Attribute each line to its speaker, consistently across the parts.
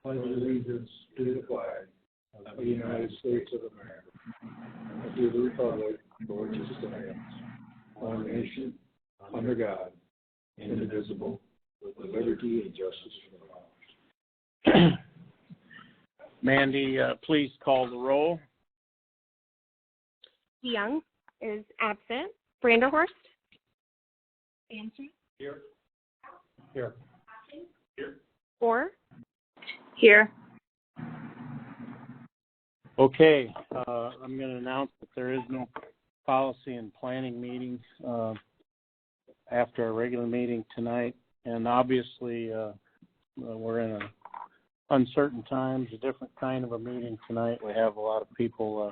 Speaker 1: pledge allegiance to the flag of the United States of America, and to the republic for which it stands, one nation, under God, indivisible, with liberty and justice for all.
Speaker 2: Mandy, please call the roll.
Speaker 3: Young is absent. Branderhorst? Banshee?
Speaker 1: Here.
Speaker 2: Here.
Speaker 3: Orr?
Speaker 4: Here.
Speaker 2: Okay, I'm going to announce that there is no policy and planning meeting after our regular meeting tonight, and obviously we're in uncertain times, a different kind of a meeting tonight. We have a lot of people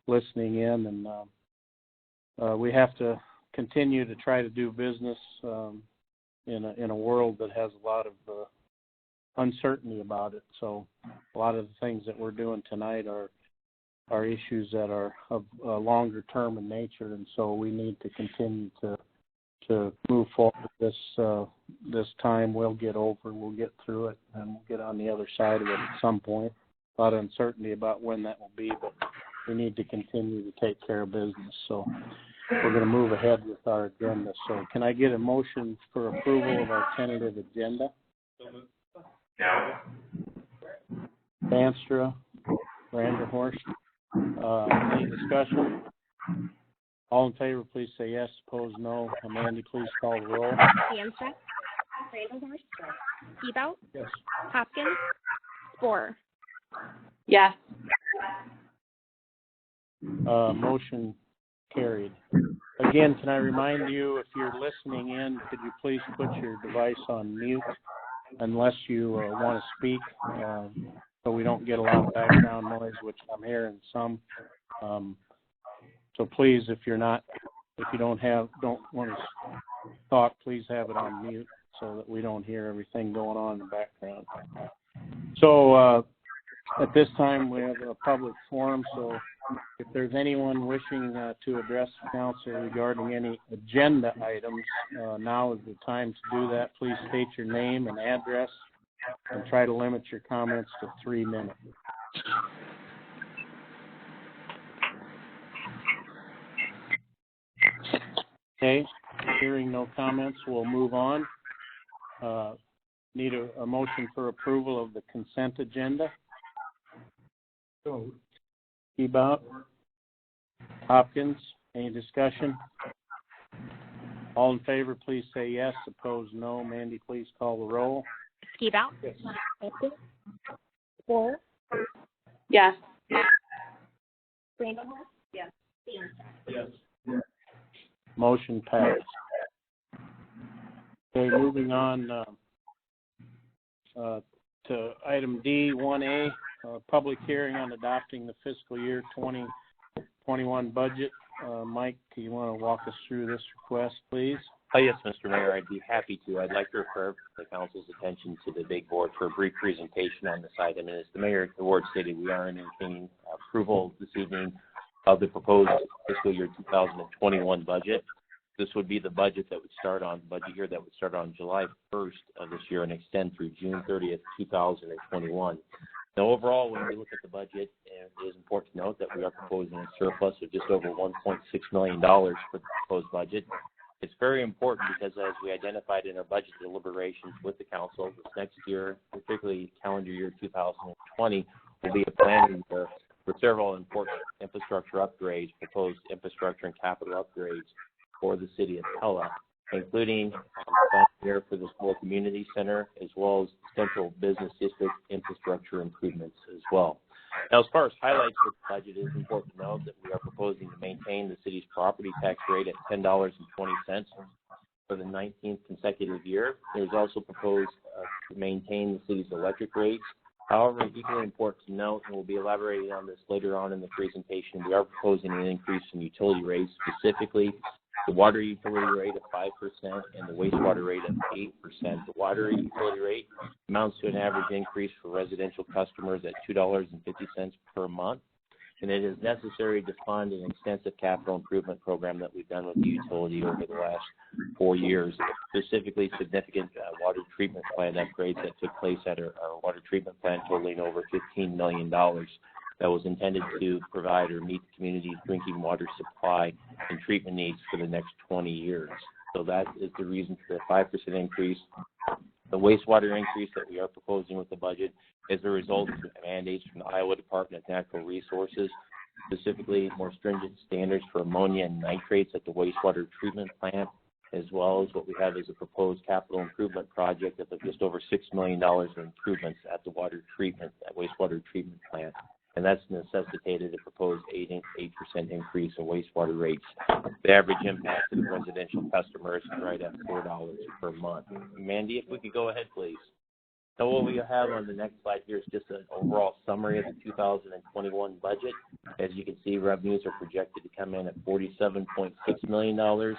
Speaker 2: listening in, and we have to continue to try to do business in a world that has a lot of uncertainty about it. So a lot of the things that we're doing tonight are issues that are of longer term in nature, and so we need to continue to move forward. This time we'll get through it, and we'll get on the other side of it at some point. A lot of uncertainty about when that will be, but we need to continue to take care of business. So we're going to move ahead with our agenda. So can I get a motion for approval of our tentative agenda? Banstra, Branderhorst. Any discussion? All in favor, please say yes. Opposed, no. Mandy, please call the roll.
Speaker 3: Banstra? Branderhorst? Seabout?
Speaker 1: Yes.
Speaker 3: Hopkins? Orr?
Speaker 4: Yes.
Speaker 2: Motion carried. Again, can I remind you, if you're listening in, could you please put your device on mute unless you want to speak, so we don't get a lot of background noise, which I'm hearing some. So please, if you don't want to talk, please have it on mute so that we don't hear everything going on in the background. So at this time, we have a public forum, so if there's anyone wishing to address the council regarding any agenda items, now is the time to do that. Please state your name and address and try to limit your comments to 3 minutes. Okay, hearing no comments, we'll move on. Need a motion for approval of the consent agenda. Seabout? Hopkins? Any discussion? All in favor, please say yes. Opposed, no. Mandy, please call the roll.
Speaker 3: Seabout?
Speaker 1: Yes.
Speaker 3: Orr?
Speaker 4: Yes.
Speaker 3: Branderhorst? Yes.
Speaker 1: Yes.
Speaker 2: Motion passed. Okay, moving on to item D, 1A, public hearing on adopting the fiscal year 2021 budget. Mike, do you want to walk us through this request, please?
Speaker 5: Yes, Mr. Mayor, I'd be happy to. I'd like to refer the council's attention to the big board for a brief presentation on this item. And as the mayor of the ward stated, we are entertaining approval this evening of the proposed fiscal year 2021 budget. This would be the budget that would start on July 1st of this year and extend through June 30th, 2021. Now, overall, when we look at the budget, it is important to note that we are proposing a surplus of just over $1.6 million for the proposed budget. It's very important because, as we identified in our budget deliberations with the council, this next year, particularly calendar year 2020, will be a planning year for several important infrastructure upgrades, proposed infrastructure and capital upgrades for the City of Pella, including here for the small community center, as well as central business district infrastructure improvements as well. Now, as far as highlights for the budget, it is important to note that we are proposing to maintain the city's property tax rate at $10.20 for the 19th consecutive year. There's also proposed to maintain the city's electric rates. However, equally important to note, and we'll be elaborating on this later on in the presentation, we are proposing an increase in utility rates, specifically the water utility rate of 5% and the wastewater rate of 8%. The water utility rate amounts to an average increase for residential customers at $2.50 per month, and it is necessary to fund an extensive capital improvement program that we've done with the utility over the last 4 years, specifically significant water treatment plant upgrades that took place at our water treatment plant totaling over $15 million that was intended to provide or meet the community's drinking water supply and treatment needs for the next 20 years. So that is the reason for the 5% increase. The wastewater increase that we are proposing with the budget is a result of mandates from the Iowa Department of Natural Resources, specifically more stringent standards for ammonia and nitrates at the wastewater treatment plant, as well as what we have is a proposed capital improvement project of just over $6 million in improvements at the wastewater treatment plant. And that's necessitated a proposed 8% increase in wastewater rates. The average impact to the residential customers is right at $4 per month. Mandy, if we could go ahead, please. So what we have on the next slide here is just an overall summary of the 2021 budget. As you can see, revenues are projected to come in at $47.6 million.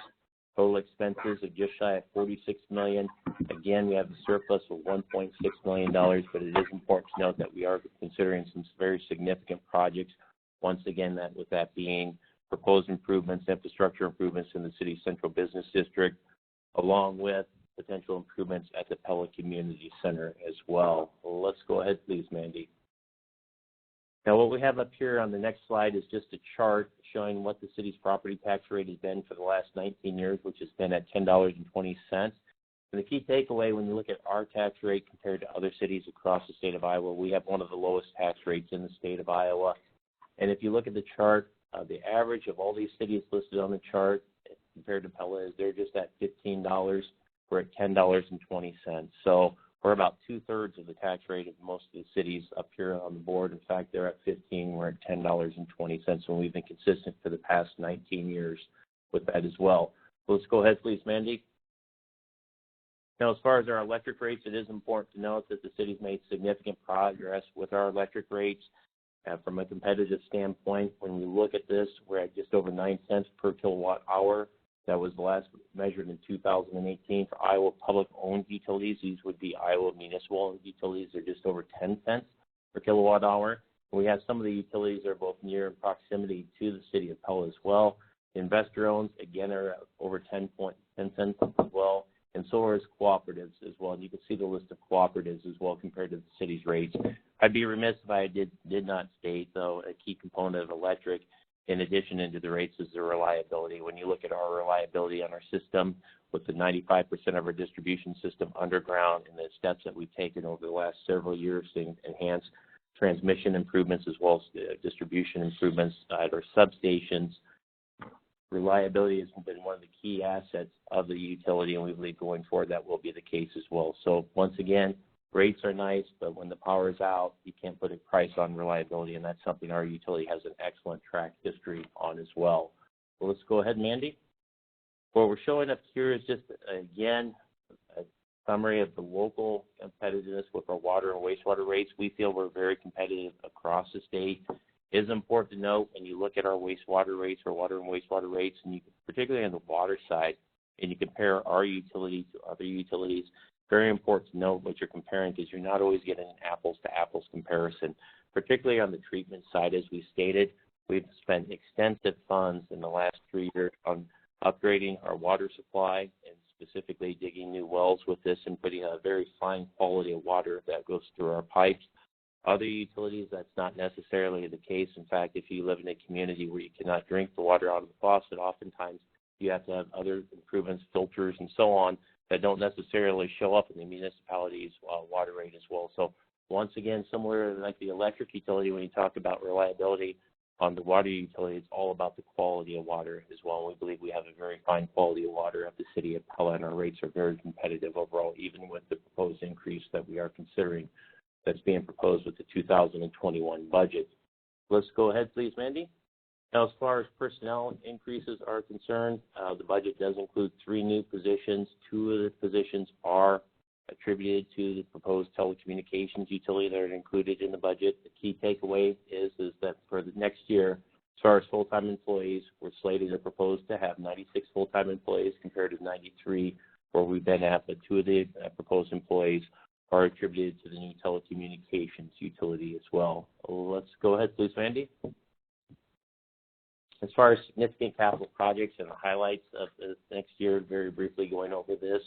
Speaker 5: Total expenses are just shy of $46 million. Again, we have a surplus of $1.6 million, but it is important to note that we are considering some very significant projects. Once again, with that being proposed improvements, infrastructure improvements in the city's central business district, along with potential improvements at the Pella Community Center as well. Let's go ahead, please, Mandy. Now, what we have up here on the next slide is just a chart showing what the city's property tax rate has been for the last 19 years, which has been at $10.20. And the key takeaway when you look at our tax rate compared to other cities across the state of Iowa, we have one of the lowest tax rates in the state of Iowa. And if you look at the chart, the average of all these cities listed on the chart compared to Pella is they're just at $15. We're at $10.20. So we're about 2/3 of the tax rate of most of the cities up here on the board. In fact, they're at $15. We're at $10.20, and we've been consistent for the past 19 years with that as well. So let's go ahead, please, Mandy. Now, as far as our electric rates, it is important to note that the city's made significant progress with our electric rates. From a competitive standpoint, when we look at this, we're at just over 9 cents per kilowatt hour. That was the last measured in 2018 for Iowa public-owned utilities. These would be Iowa municipal-owned utilities. They're just over 10 cents per kilowatt hour. We have some of the utilities that are both near in proximity to the city of Pella as well. Investor-owned, again, are at over 10 cents as well. And so are cooperatives as well. And you can see the list of cooperatives as well compared to the city's rates. I'd be remiss if I did not state, though, a key component of electric in addition into the rates is the reliability. When you look at our reliability on our system with the 95% of our distribution system underground and the steps that we've taken over the last several years to enhance transmission improvements as well as distribution improvements at our substations, reliability has been one of the key assets of the utility, and we believe going forward that will be the case as well. So once again, rates are nice, but when the power is out, you can't put a price on reliability, and that's something our utility has an excellent track history on as well. So let's go ahead, Mandy. What we're showing up here is just, again, a summary of the local competitiveness with our water and wastewater rates. We feel we're very competitive across the state. It is important to note when you look at our wastewater rates, our water and wastewater rates, and you, particularly on the water side, and you compare our utility to other utilities, very important to note what you're comparing because you're not always getting an apples-to-apples comparison. Particularly on the treatment side, as we stated, we've spent extensive funds in the last 3 years on upgrading our water supply and specifically digging new wells with this and putting a very fine quality of water that goes through our pipes. Other utilities, that's not necessarily the case. In fact, if you live in a community where you cannot drink the water out of the faucet, oftentimes you have to have other improvements, filters, and so on that don't necessarily show up in the municipality's water rate as well. So once again, similar like the electric utility, when you talk about reliability on the water utility, it's all about the quality of water as well. We believe we have a very fine quality of water at the city of Pella, and our rates are very competitive overall, even with the proposed increase that we are considering that's being proposed with the 2021 budget. Let's go ahead, please, Mandy. Now, as far as personnel increases are concerned, the budget does include 3 new positions. 2 of the positions are attributed to the proposed telecommunications utility that are included in the budget. The key takeaway is that for the next year, as far as full-time employees, we're slated or proposed to have 96 full-time employees compared to 93 where we've been at, but 2 of the proposed employees are attributed to the new telecommunications utility as well. Let's go ahead, please, Mandy. As far as significant capital projects and the highlights of the next year, very briefly going over this,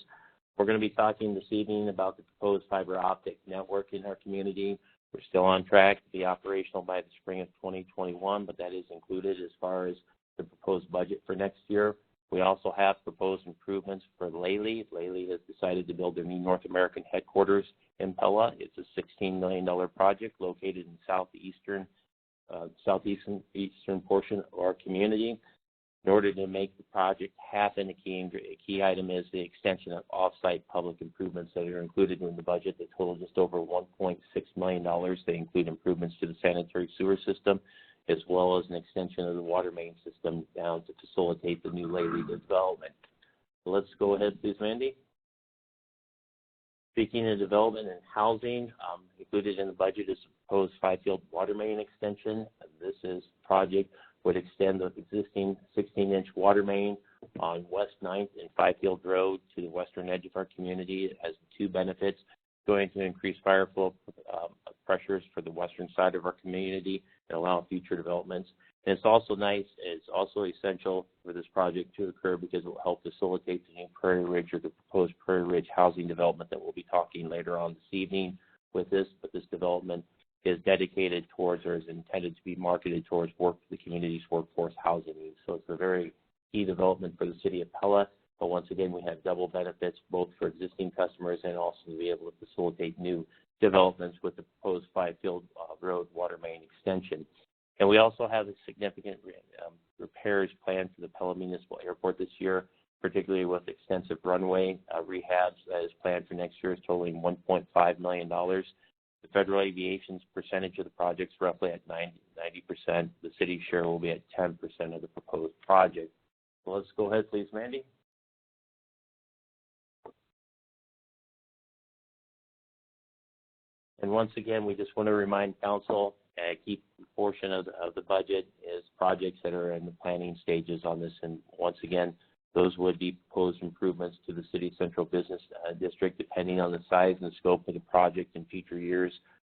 Speaker 5: we're going to be talking this evening about the proposed fiber optic network in our community. We're still on track to be operational by the spring of 2021, but that is included as far as the proposed budget for next year. We also have proposed improvements for Lely. Lely has decided to build their new North American headquarters in Pella. It's a $16 million project located in southeastern portion of our community. In order to make the project happen, a key item is the extension of off-site public improvements that are included in the budget that total just over $1.6 million. They include improvements to the sanitary sewer system, as well as an extension of the water main system down to facilitate the new Lely development. So let's go ahead, please, Mandy. Speaking of development and housing, included in the budget is the proposed five-field water main extension. This is project would extend the existing 16-inch water main on West 9th and Fifield Road to the western edge of our community. It has two benefits: going to increase fire flow pressures for the western side of our community and allow future developments. And it's also it's also essential for this project to occur because it will help facilitate the new Prairie Ridge, or the proposed Prairie Ridge housing development that we'll be talking later on this evening with this. But this development is dedicated towards, or is intended to be marketed towards, the community's workforce housing needs. So it's a very key development for the City of Pella. But once again, we have double benefits, both for existing customers and also to be able to facilitate new developments with the proposed Fifield Road water main extension. And we also have a significant repairs planned for the Pella Municipal Airport this year, particularly with extensive runway rehabs that is planned for next year, totaling $1.5 million. The Federal Aviation's percentage of the project is roughly at 90%. The city's share will be at 10% of the proposed project. So let's go ahead, please, Mandy. And once again, we just want to remind council, a key portion of the budget is projects that are in the planning stages on this. And once again, those would be proposed improvements to the City Central Business District, depending on the size and scope of the project in future years.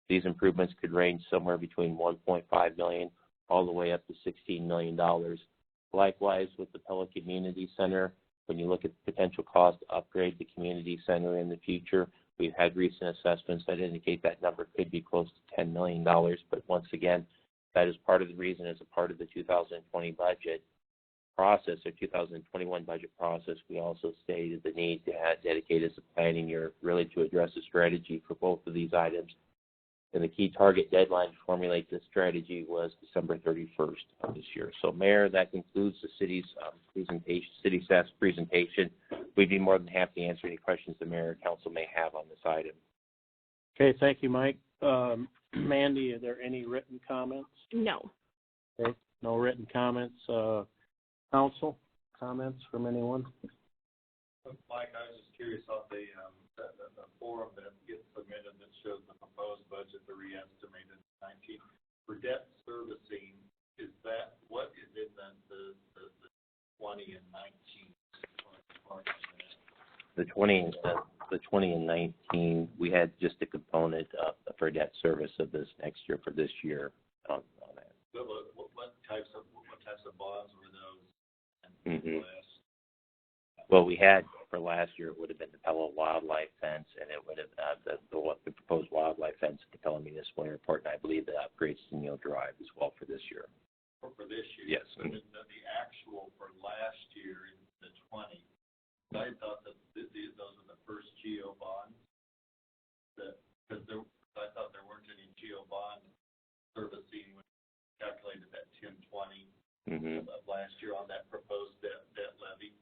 Speaker 5: These improvements could range somewhere between $1.5 million all the way up to $16 million. Likewise, with the Pella Community Center, when you look at the potential cost to upgrade the community center in the future, we've had recent assessments that indicate that number could be close to $10 million. But once again, that is part of the reason, as a part of the 2020 budget process, or 2021 budget process, we also stated the need to dedicate as a planning year really to address a strategy for both of these items. And the key target deadline to formulate this strategy was December 31st of this year. So, Mayor, that concludes the city's presentation, city staff's presentation. We'd be more than happy to answer any questions the mayor or council may have on this item.
Speaker 2: Okay, thank you, Mike. Mandy, are there any written comments?
Speaker 3: No.
Speaker 2: Okay, no written comments. Council comments from anyone?
Speaker 1: Mike, I was just curious on the form that gets submitted that shows the proposed budget, the re-estimated 19 for debt servicing. Is that what is in the 20 and 19?
Speaker 5: The 20 and 19, we had just a component for debt service of this next year for this year on that.
Speaker 1: What types of bonds were those?
Speaker 5: Mm-hmm. Well, we had for last year, it would have been the Pella Wildlife Fence, and it would have the proposed wildlife fence at the Pella Municipal Airport, and I believe the upgrades to Neil Drive as well for this year.
Speaker 1: For this year?
Speaker 5: Yes.
Speaker 1: So the actual for last year in the 20, I thought that those were the first GEO bonds. Because I thought there weren't any GEO bond servicing when calculated that 1020 of last year on that proposed debt levy.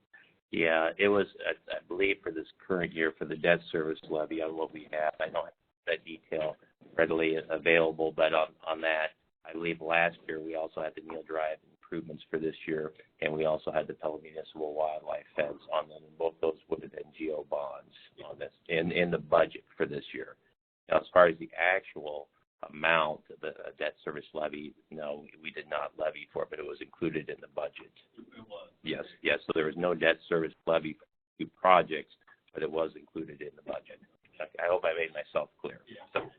Speaker 5: Yeah, it was, I believe, for this current year for the debt service levy on what we have. I don't have that detail readily available, but on that, I believe last year we also had the Neil Drive improvements for this year, and we also had the Pella Municipal Wildlife Fence on them, and both those would have been GEO bonds on this in the budget for this year. Now, as far as the actual amount of the debt service levy, no, we did not levy for it, but it was included in the budget.
Speaker 1: It was?
Speaker 5: Yes. So there was no debt service levy for two projects, but it was included in the budget. I hope I made myself clear.
Speaker 1: Yeah.
Speaker 5: So.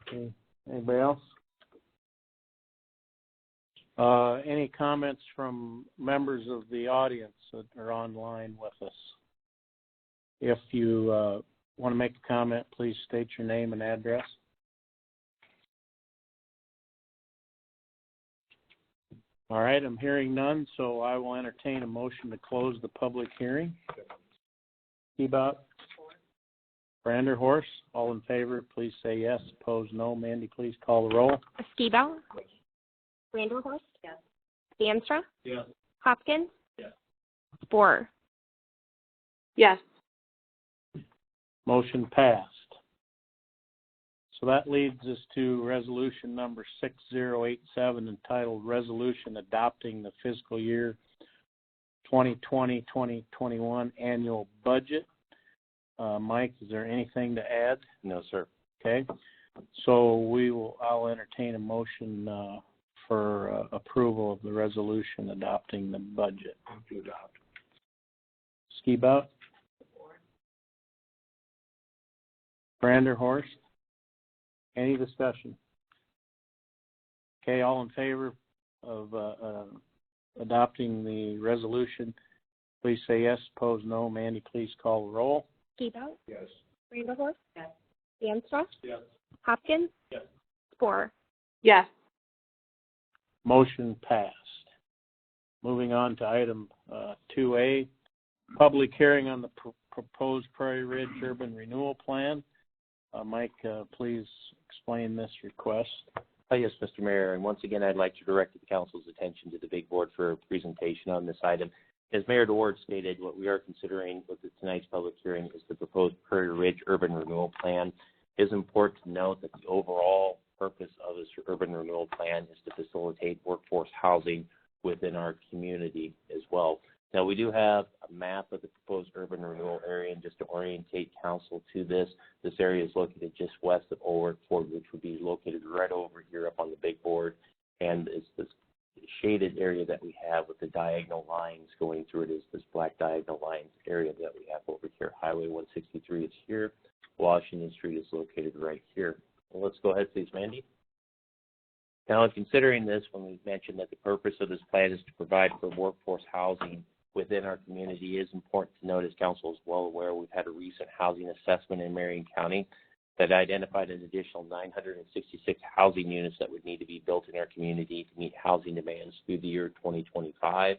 Speaker 2: Okay. Anybody else? Any comments from members of the audience that are online with us? If you want to make a comment, please state your name and address. All right, I'm hearing none, so I will entertain a motion to close the public hearing. Keebout? Branderhorst? All in favor, please say yes. Opposed, no. Mandy, please call the roll.
Speaker 3: Skibout. Branderhorst. Yes. Danstra.
Speaker 1: Yes.
Speaker 3: Hopkins.
Speaker 1: Yes.
Speaker 3: Sporer.
Speaker 4: Yes.
Speaker 2: Motion passed. So that leads us to resolution number 6087, entitled Resolution Adopting the Fiscal Year 2020-2021 Annual Budget. Mike, is there anything to add?
Speaker 5: No, sir.
Speaker 2: Okay. So I'll entertain a motion for approval of the resolution adopting the budget.
Speaker 1: To adopt.
Speaker 2: Skibout? Branderhorst? Any discussion? Okay, all in favor of adopting the resolution, please say yes. Opposed, no. Mandy, please call the roll.
Speaker 3: Skibout.
Speaker 1: Yes.
Speaker 3: Branderhorst. Yes. Danstra.
Speaker 1: Yes.
Speaker 3: Hopkins.
Speaker 1: Yes.
Speaker 3: Sporer.
Speaker 4: Yes.
Speaker 2: Motion passed. Moving on to item 2A, public hearing on the proposed Prairie Ridge Urban Renewal Plan. Mike, please explain this request.
Speaker 5: Yes, Mr. Mayor, and once again, I'd like to direct the council's attention to the big board for a presentation on this item. As Mayor DeWard stated, what we are considering with tonight's public hearing is the proposed Prairie Ridge Urban Renewal Plan. It is important to note that the overall purpose of this urban renewal plan is to facilitate workforce housing within our community as well. Now, we do have a map of the proposed urban renewal area, and just to orientate council to this area is located just west of Old Ford, which would be located right over here up on the big board, and it's this shaded area that we have with the diagonal lines going through it is this black diagonal lines area that we have over here. Highway 163 is here. Washington Street is located right here. Well, let's go ahead, please, Mandy. Now, in considering this, when we mentioned that the purpose of this plan is to provide for workforce housing within our community, it is important to note, as council is well aware, we've had a recent housing assessment in Marion County that identified an additional 966 housing units that would need to be built in our community to meet housing demands through the year 2025.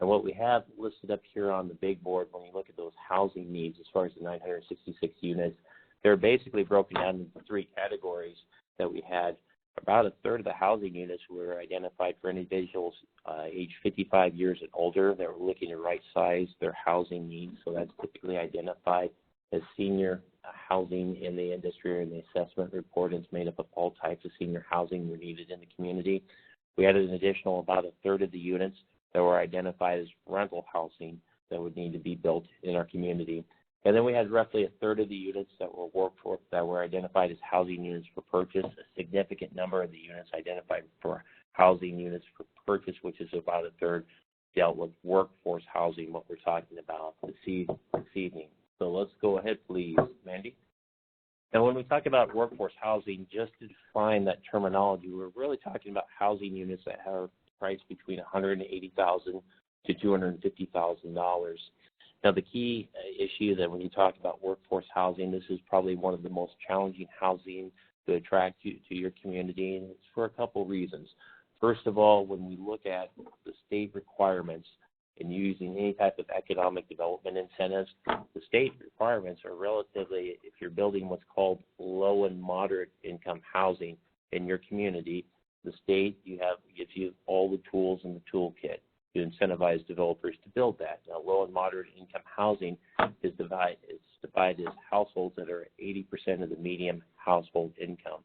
Speaker 5: And what we have listed up here on the big board, when you look at those housing needs as far as the 966 units, they're basically broken down into three categories that we had. About a third of the housing units were identified for individuals aged 55 years and older that were looking to right-size their housing needs. So that's typically identified as senior housing in the industry, or in the assessment report. It's made up of all types of senior housing were needed in the community. We added an additional about a third of the units that were identified as rental housing that would need to be built in our community. And then we had roughly a third of the units that were identified as housing units for purchase. A significant number of the units identified for housing units for purchase, which is about a third, dealt with workforce housing, what we're talking about this evening. So let's go ahead, please, Mandy. Now, when we talk about workforce housing, just to define that terminology, we're really talking about housing units that have priced between $180,000 to $250,000. Now, the key issue that when you talk about workforce housing, this is probably one of the most challenging housing to attract you to your community, and it's for a couple reasons. First of all, when we look at the state requirements and using any type of economic development incentives, the state requirements are relatively, if you're building what's called low and moderate income housing in your community, the state gives you all the tools in the toolkit to incentivize developers to build that. Now, low and moderate income housing is divided as households that are 80% of the median household income.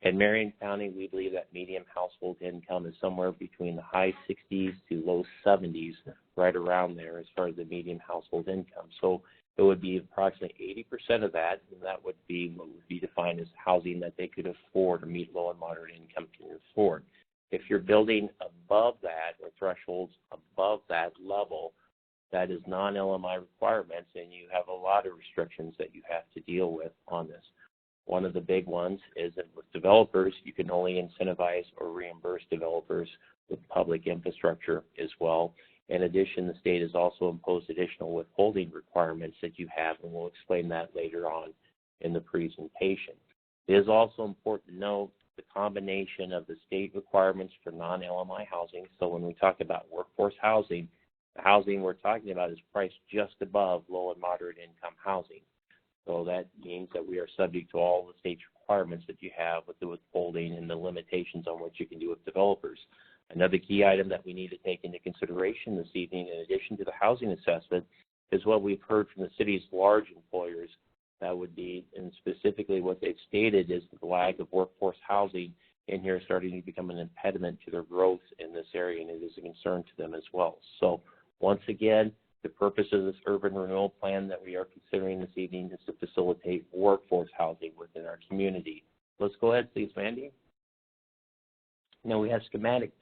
Speaker 5: In Marion County, we believe that median household income is somewhere between the high 60s to low 70s, right around there as far as the median household income. So it would be approximately 80% of that, and that would be what would be defined as housing that they could afford, or meet low and moderate income can afford. If you're building above that, or thresholds above that level, that is non-LMI requirements, and you have a lot of restrictions that you have to deal with on this. One of the big ones is that with developers, you can only incentivize or reimburse developers with public infrastructure as well. In addition, the state has also imposed additional withholding requirements that you have, and we'll explain that later on in the presentation. It is also important to note the combination of the state requirements for non-LMI housing. So when we talk about workforce housing, the housing we're talking about is priced just above low and moderate income housing. So that means that we are subject to all the state's requirements that you have with the withholding and the limitations on what you can do with developers. Another key item that we need to take into consideration this evening, in addition to the housing assessment, is what we've heard from the city's large employers. That would be, and specifically what they've stated, is the lack of workforce housing in here starting to become an impediment to their growth in this area, and it is a concern to them as well. So once again, the purpose of this urban renewal plan that we are considering this evening is to facilitate workforce housing within our community. Let's go ahead, please, Mandy. Now, we have schematic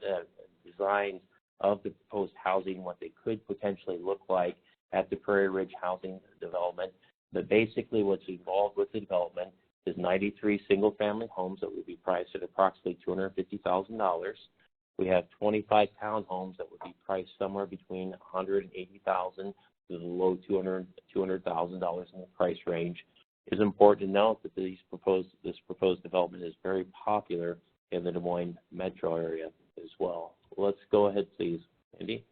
Speaker 5: designs of the proposed housing, what they could potentially look like at the Prairie Ridge housing development. But basically what's involved with the development is 93 single-family homes that would be priced at approximately $250,000. We have 25 townhomes that would be priced somewhere between $180,000 to the low $200,000 in the price range. It is important to note that this proposed development is very popular in the Des Moines metro area as well. Let's go ahead, please, Andy.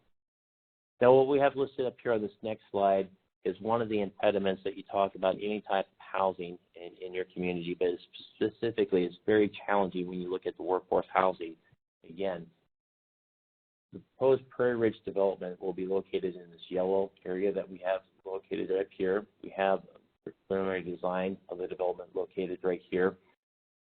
Speaker 5: Now, what we have listed up here on this next slide is one of the impediments that you talk about any type of housing in your community, but specifically it's very challenging when you look at the workforce housing. Again, the proposed Prairie Ridge development will be located in this yellow area that we have located up here. We have a preliminary design of the development located right here.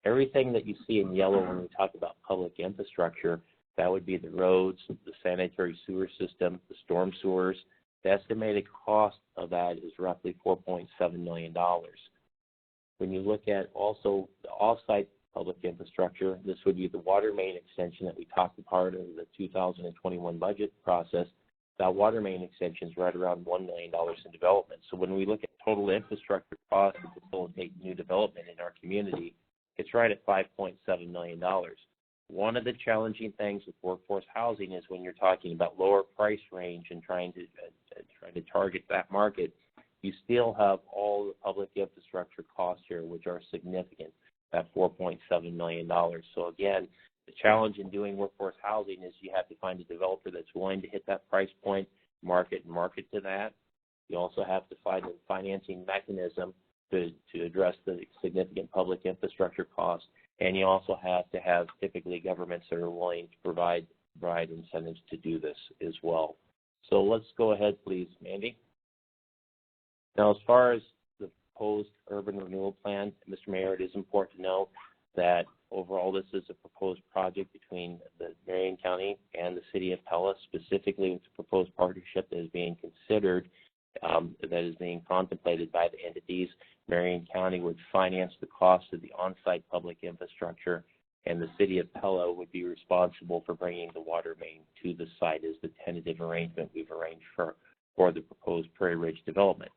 Speaker 5: Everything that you see in yellow when we talk about public infrastructure, that would be the roads, the sanitary sewer system, the storm sewers. The estimated cost of that is roughly $4.7 million. When you look at also the off-site public infrastructure, this would be the water main extension that we talked about in the 2021 budget process. That water main extension is right around $1 million in development. So when we look at total infrastructure costs to facilitate new development in our community, it's right at $5.7 million. One of the challenging things with workforce housing is when you're talking about lower price range and trying to target that market, you still have all the public infrastructure costs here, which are significant, at $4.7 million. So again, the challenge in doing workforce housing is you have to find a developer that's willing to hit that price point, market to that. You also have to find a financing mechanism to address the significant public infrastructure costs. And you also have to have typically governments that are willing to provide incentives to do this as well. So let's go ahead, please, Mandy. Now, as far as the proposed urban renewal plan, Mr. Mayor, it is important to note that overall this is a proposed project between the Marion County and the City of Pella, specifically with the proposed partnership that is being considered, that is being contemplated by the entities. Marion County would finance the cost of the on-site public infrastructure, and the City of Pella would be responsible for bringing the water main to the site as the tentative arrangement we've arranged for the proposed Prairie Ridge development.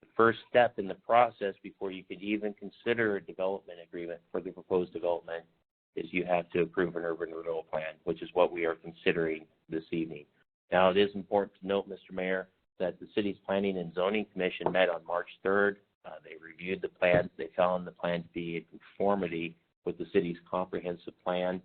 Speaker 5: The first step in the process before you could even consider a development agreement for the proposed development is you have to approve an urban renewal plan, which is what we are considering this evening. Now, it is important to note, Mr. Mayor, that the city's Planning and Zoning Commission met on March 3rd. They reviewed the plans. They found the plan to be in conformity with the city's comprehensive plan.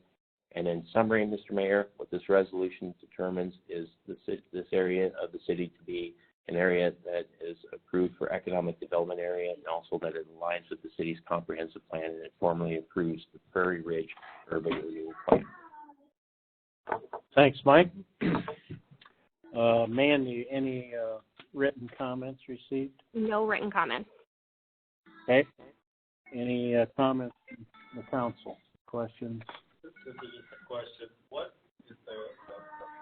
Speaker 5: And in summary, Mr. Mayor, what this resolution determines is this area of the city to be an area that is approved for economic development area, and also that it aligns with the city's comprehensive plan, and it formally approves the Prairie Ridge urban renewal plan.
Speaker 2: Thanks, Mike. Mandy, any written comments received?
Speaker 3: No written comments.
Speaker 2: Okay. Any comments from the council? Questions?
Speaker 6: This is just a question. What is the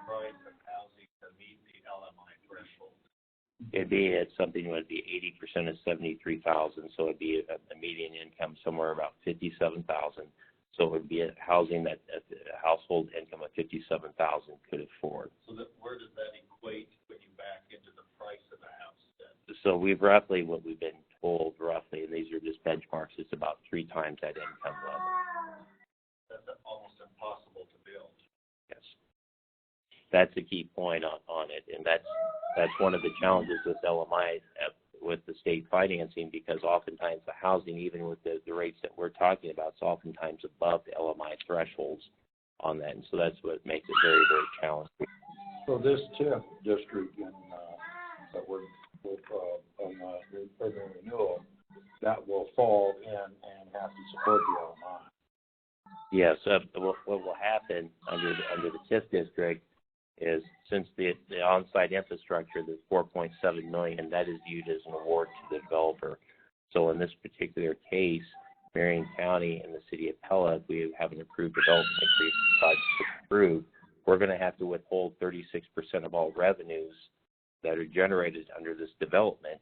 Speaker 6: price of housing to meet the LMI threshold?
Speaker 5: It'd be at something that would be 80% of 73,000, so it'd be a median income somewhere about 57,000. So it would be a housing that a household income of 57,000 could afford.
Speaker 6: So where does that equate when you back into the price of the house then?
Speaker 5: So we've roughly, what we've been told roughly, and these are this benchmarks, it's about 3 times that income level.
Speaker 6: That's almost impossible to build.
Speaker 5: Yes. That's a key point on it, and that's one of the challenges with LMI, with the state financing, because oftentimes the housing, even with the rates that we're talking about, is oftentimes above the LMI thresholds on that, and so that's what makes it very, very challenging.
Speaker 1: So this TIF district that we're on urban renewal, that will fall in and have to support the LMI.
Speaker 5: Yes. What will happen under the TIF district is, since the on-site infrastructure, the $4.7 million, that is viewed as an award to the developer. So in this particular case, Marion County and the City of Pella, if we have an approved development agreement approved, we're going to have to withhold 36% of all revenues that are generated under this development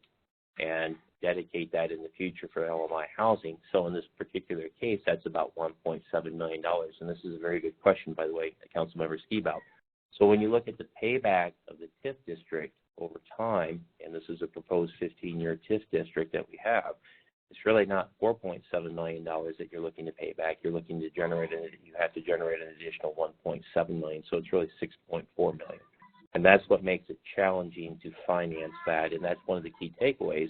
Speaker 5: and dedicate that in the future for LMI housing. So in this particular case, that's about $1.7 million. And this is a very good question, by the way, Councilmember Skibout. So when you look at the payback of the TIF district over time, and this is a proposed 15-year TIF district that we have, it's really not $4.7 million that you're looking to pay back. You're looking to generate you have to generate an additional $1.7 million. So it's really $6.4 million. And that's what makes it challenging to finance that. And that's one of the key takeaways,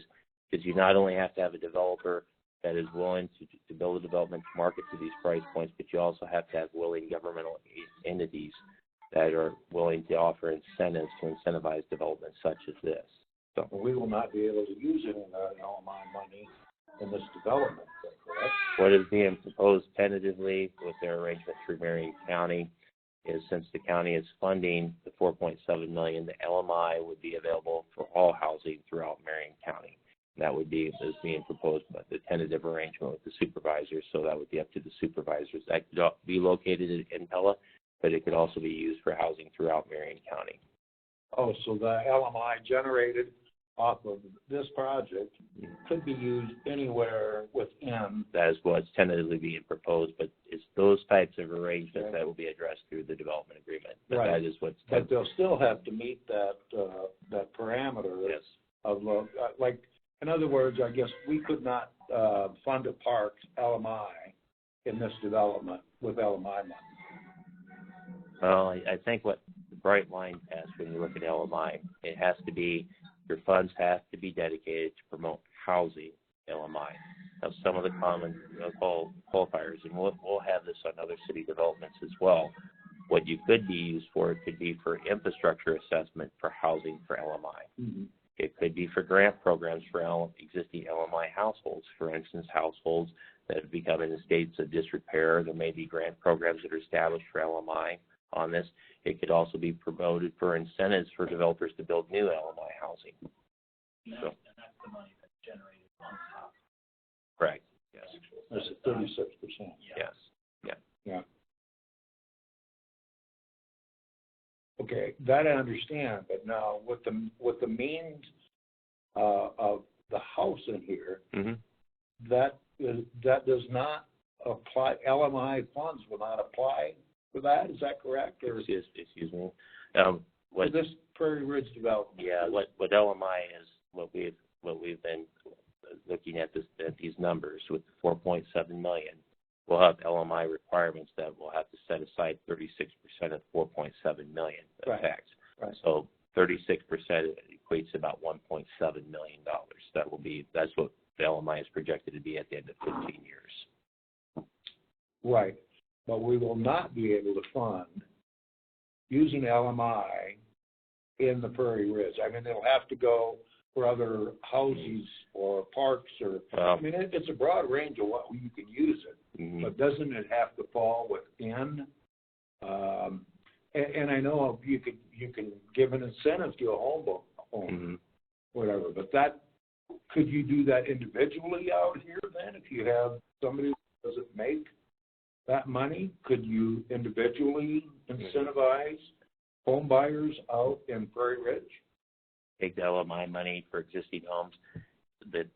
Speaker 5: because you not only have to have a developer that is willing to build a development to market to these price points, but you also have to have willing governmental entities that are willing to offer incentives to incentivize development such as this. So
Speaker 1: we will not be able to use any of that LMI money in this development, is that correct?
Speaker 5: What is being proposed tentatively with their arrangement through Marion County is, since the county is funding the $4.7 million, the LMI would be available for all housing throughout Marion County. And that would be as being proposed by the tentative arrangement with the supervisors. So that would be up to the supervisors. That could be located in Pella, but it could also be used for housing throughout Marion County.
Speaker 1: Oh, so the LMI generated off of this project could be used anywhere within.
Speaker 5: That is what's tentatively being proposed, but it's those types of arrangements that will be addressed through the development agreement. But
Speaker 1: right.
Speaker 5: That is what's.
Speaker 1: But they'll still have to meet that parameter.
Speaker 5: Yes.
Speaker 1: Of like, in other words, I guess we could not fund a park LMI in this development with LMI money.
Speaker 5: Well, I think what the bright line test, when you look at LMI, it has to be, your funds have to be dedicated to promote housing LMI. Now, some of the common qualifiers, and we'll have this on other city developments as well. What you could be used for, it could be for infrastructure assessment for housing for LMI.
Speaker 1: Mm-hmm.
Speaker 5: It could be for grant programs for existing LMI households. For instance, households that have become in the states of disrepair, there may be grant programs that are established for LMI on this. It could also be promoted for incentives for developers to build new LMI housing.
Speaker 6: And that's the money that's generated on top.
Speaker 5: Correct. Yes.
Speaker 1: That's 36%.
Speaker 5: Yes. Yeah.
Speaker 1: Yeah. Okay, that I understand, but now with the means of the house in here,
Speaker 5: mm-hmm.
Speaker 1: that does not apply. LMI funds will not apply for that. Is that correct? Or
Speaker 5: excuse me.
Speaker 1: For this Prairie Ridge development?
Speaker 5: Yeah. What LMI is, what we've been looking at these numbers with 4.7 million. We'll have LMI requirements that we'll have to set aside 36% of 4.7 million of tax.
Speaker 1: Right.
Speaker 5: So 36% equates to about $1.7 million. That's what the LMI is projected to be at the end of 15 years.
Speaker 1: Right. But we will not be able to fund using LMI in the Prairie Ridge. I mean, they'll have to go for other houses or parks or, I mean, it's a broad range of what you can use it,
Speaker 5: mm-hmm.
Speaker 1: but doesn't it have to fall within? And I know you can give an incentive to a home,
Speaker 5: mm-hmm.
Speaker 1: whatever, but could you do that individually out here then if you have somebody who doesn't make that money? Could you individually incentivize home buyers out in Prairie Ridge?
Speaker 5: Take the LMI money for existing homes. The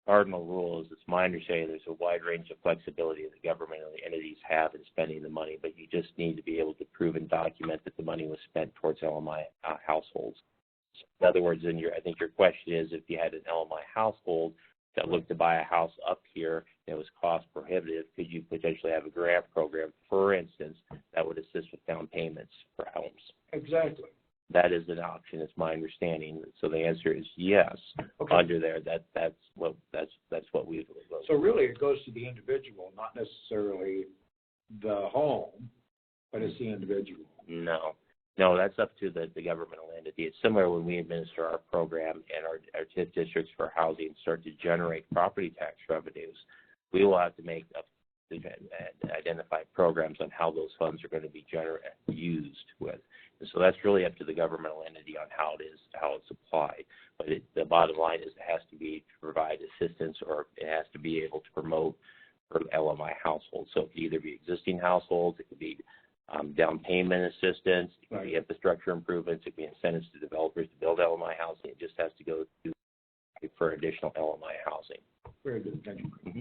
Speaker 5: cardinal rule is, it's my understanding, there's a wide range of flexibility that the governmental entities have in spending the money, but you just need to be able to prove and document that the money was spent towards LMI households. So in other words, I think your question is, if you had an LMI household that look to buy a house up here that was cost prohibitive, could you potentially have a grant program, for instance, that would assist with down payments for homes?
Speaker 1: Exactly.
Speaker 5: That is an option, is my understanding. So the answer is yes.
Speaker 1: Okay.
Speaker 5: Under there, that's what we.
Speaker 1: So really, it goes to the individual, not necessarily the home, but it's the individual.
Speaker 5: No, that's up to the governmental entity. It's similar when we administer our program and our TIF districts for housing start to generate property tax revenues. We will have to make identify programs on how those funds are going to be used with. And so that's really up to the governmental entity on how it's applied. But the bottom line is it has to be to provide assistance, or it has to be able to promote for LMI households. So it could either be existing households, it could be down payment assistance, it could be infrastructure improvements, it could be incentives to developers to build LMI housing. It just has to go to for additional LMI housing.
Speaker 1: Very good. Thank you.
Speaker 5: Mm-hmm.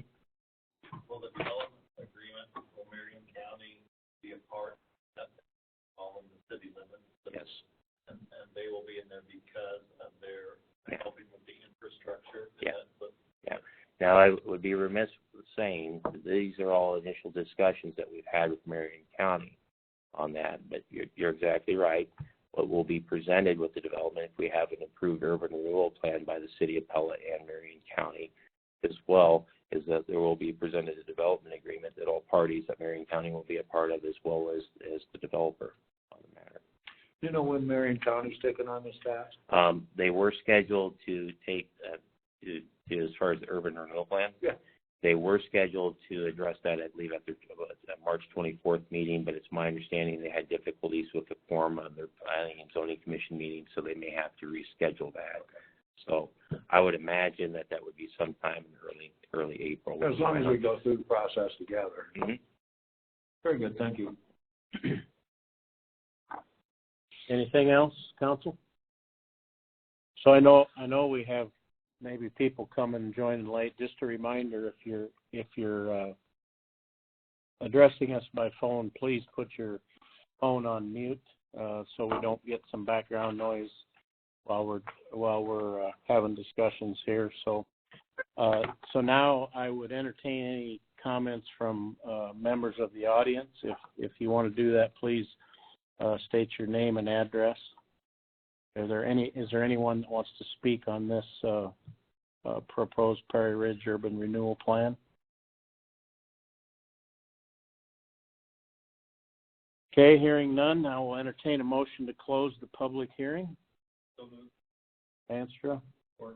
Speaker 6: Will the development agreement for Marion County be a part of all of the city limits?
Speaker 5: Yes.
Speaker 6: And they will be in there because of their helping with the infrastructure?
Speaker 5: Yeah. Now, I would be remiss saying that these are all initial discussions that we've had with Marion County on that, but you're exactly right. What will be presented with the development, if we have an approved urban renewal plan by the City of Pella and Marion County as well, is that there will be presented a development agreement that all parties that Marion County will be a part of, as well as the developer on the matter.
Speaker 1: Do you know when Marion County's taking on this task?
Speaker 5: They were scheduled to take as far as the urban renewal plan.
Speaker 1: Yeah.
Speaker 5: They were scheduled to address that, I believe, at their March 24th meeting, but it's my understanding they had difficulties with the quorum of their Planning and Zoning Commission meeting, so they may have to reschedule that. Okay. So I would imagine that would be sometime in early April.
Speaker 1: As long as we go through the process together.
Speaker 5: Mm-hmm.
Speaker 1: Very good. Thank you.
Speaker 2: Anything else, council? So I know we have maybe people coming and joining late. Just a reminder, if you're addressing us by phone, please put your phone on mute so we don't get some background noise while we're having discussions here. So now I would entertain any comments from members of the audience. If you want to do that, please state your name and address. Is there anyone that wants to speak on this proposed Prairie Ridge Urban Renewal Plan? Okay, hearing none, I will entertain a motion to close the public hearing.
Speaker 6: So moved.
Speaker 2: Anstra?
Speaker 6: Or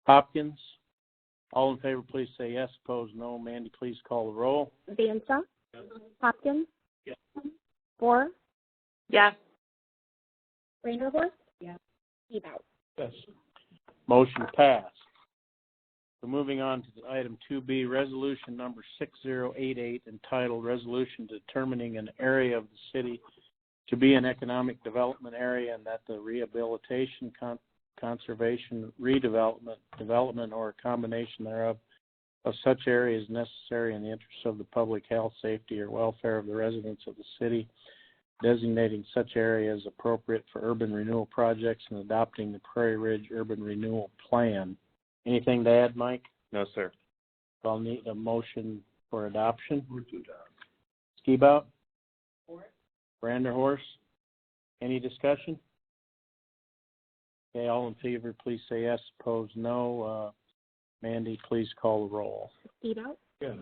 Speaker 2: Hopkins? All in favor, please say yes. Opposed, no. Mandy, please call the roll.
Speaker 3: Vanstra?
Speaker 6: Yes.
Speaker 3: Hopkins?
Speaker 6: Yes.
Speaker 3: Boer?
Speaker 4: Yes.
Speaker 3: Vanderhorst? Yes. Ebout?
Speaker 1: Yes.
Speaker 2: Motion passed. So moving on to item 2B, resolution number 6088, entitled Resolution Determining an Area of the City to be an Economic Development Area, and that the rehabilitation, conservation, redevelopment, development, or a combination thereof of such area is necessary in the interest of the public health, safety, or welfare of the residents of the city, designating such area as appropriate for urban renewal projects, and adopting the Prairie Ridge Urban Renewal Plan. Anything to add, Mike?
Speaker 5: No, sir.
Speaker 2: I'll need a motion for adoption.
Speaker 1: Move to adopt.
Speaker 2: Skibout? Branderhorst? Any discussion? Okay, all in favor, please say yes. Opposed, no. Mandy, please call the roll.
Speaker 3: Ebout?
Speaker 1: Yes.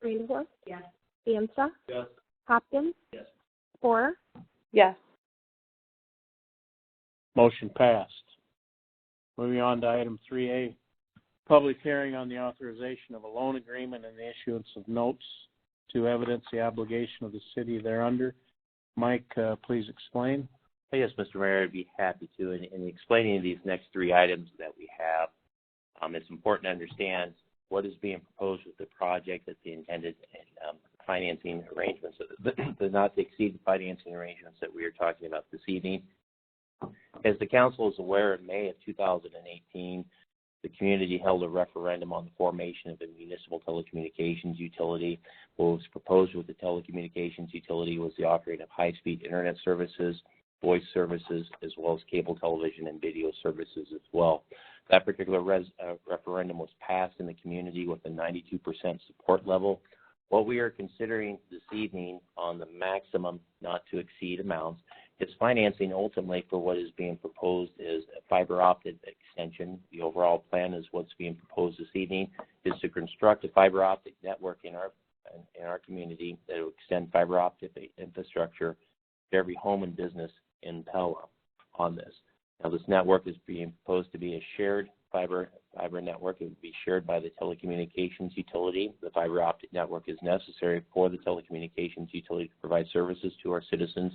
Speaker 3: Vanderhorst? Yes. Vanstra?
Speaker 6: Yes.
Speaker 3: Hopkins?
Speaker 6: Yes.
Speaker 3: Boer?
Speaker 4: Yes.
Speaker 2: Motion passed. Moving on to item 3A, public hearing on the authorization of a loan agreement and the issuance of notes to evidence the obligation of the city thereunder. Mike, please explain.
Speaker 5: Yes, Mr. Mayor, I'd be happy to. In explaining these next three items that we have, it's important to understand what is being proposed with the project, that the intended financing arrangements, the not-to-exceed financing arrangements that we are talking about this evening. As the council is aware, in May of 2018, the community held a referendum on the formation of a municipal telecommunications utility. What was proposed with the telecommunications utility was the offering of high-speed internet services voice services, as well as cable television and video services as well. That particular referendum was passed in the community with a 92% support level. What we are considering this evening on the maximum not to exceed amounts is financing ultimately for what is being proposed is a fiber optic extension. The overall plan is what's being proposed this evening is to construct a fiber optic network in our community that will extend fiber optic infrastructure to every home and business in Pella on this. Now, this network is being proposed to be a shared fiber network. It would be shared by the telecommunications utility. The fiber optic network is necessary for the telecommunications utility to provide services to our citizens.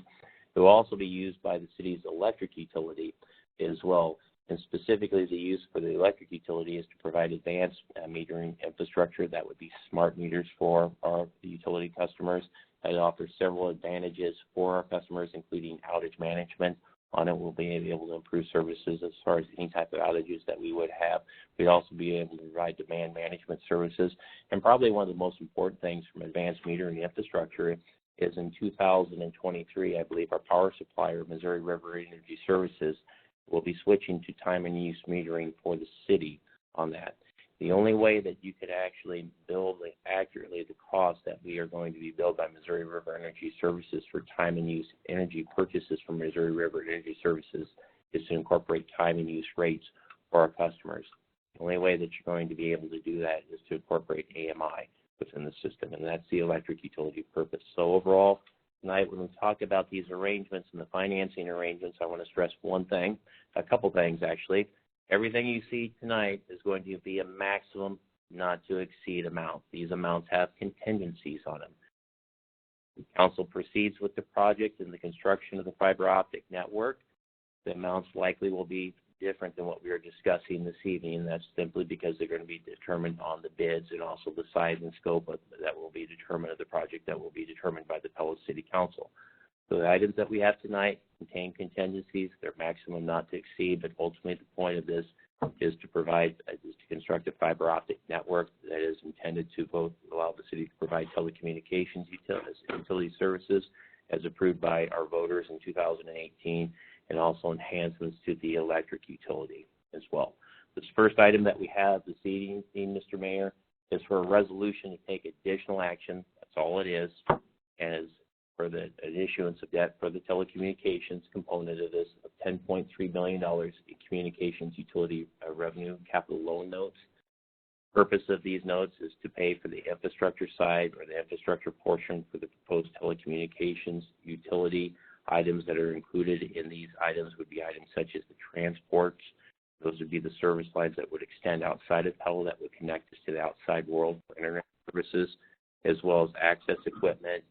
Speaker 5: It will also be used by the city's electric utility as well. And specifically, the use for the electric utility is to provide advanced metering infrastructure that would be smart meters for our utility customers. It offers several advantages for our customers, including outage management. On it, we'll be able to improve services as far as any type of outages that we would have. We'd also be able to provide demand management services. And probably one of the most important things from advanced metering infrastructure is in 2023, I believe our power supplier, Missouri River Energy Services, will be switching to time and use metering for the city on that. The only way that you could actually bill accurately the cost that we are going to be billed by Missouri River Energy Services for time and use energy purchases from Missouri River Energy Services is to incorporate time and use rates for our customers. The only way that you're going to be able to do that is to incorporate AMI within the system, and that's the electric utility purpose. So overall, tonight when we talk about these arrangements and the financing arrangements, I want to stress one thing, a couple things actually. Everything you see tonight is going to be a maximum not to exceed amount. These amounts have contingencies on them. The council proceeds with the project and the construction of the fiber optic network. The amounts likely will be different than what we are discussing this evening, and that's simply because they're going to be determined on the bids and also the size and scope that will be determined of the project that will be determined by the Pella City Council. So the items that we have tonight contain contingencies. They're maximum not to exceed, but ultimately the point of this is to construct a fiber optic network that is intended to both allow the city to provide telecommunications utility services as approved by our voters in 2018, and also enhancements to the electric utility as well. This first item that we have this evening, Mr. Mayor, is for a resolution to take additional action. That's all it is, and is for an issuance of debt for the telecommunications component of this of $10.3 million in communications utility revenue capital loan notes. The purpose of these notes is to pay for the infrastructure side or the infrastructure portion for the proposed telecommunications utility. Items that are included in these items would be items such as the transports. Those would be the service lines that would extend outside of Pella that would connect us to the outside world for internet services, as well as access equipment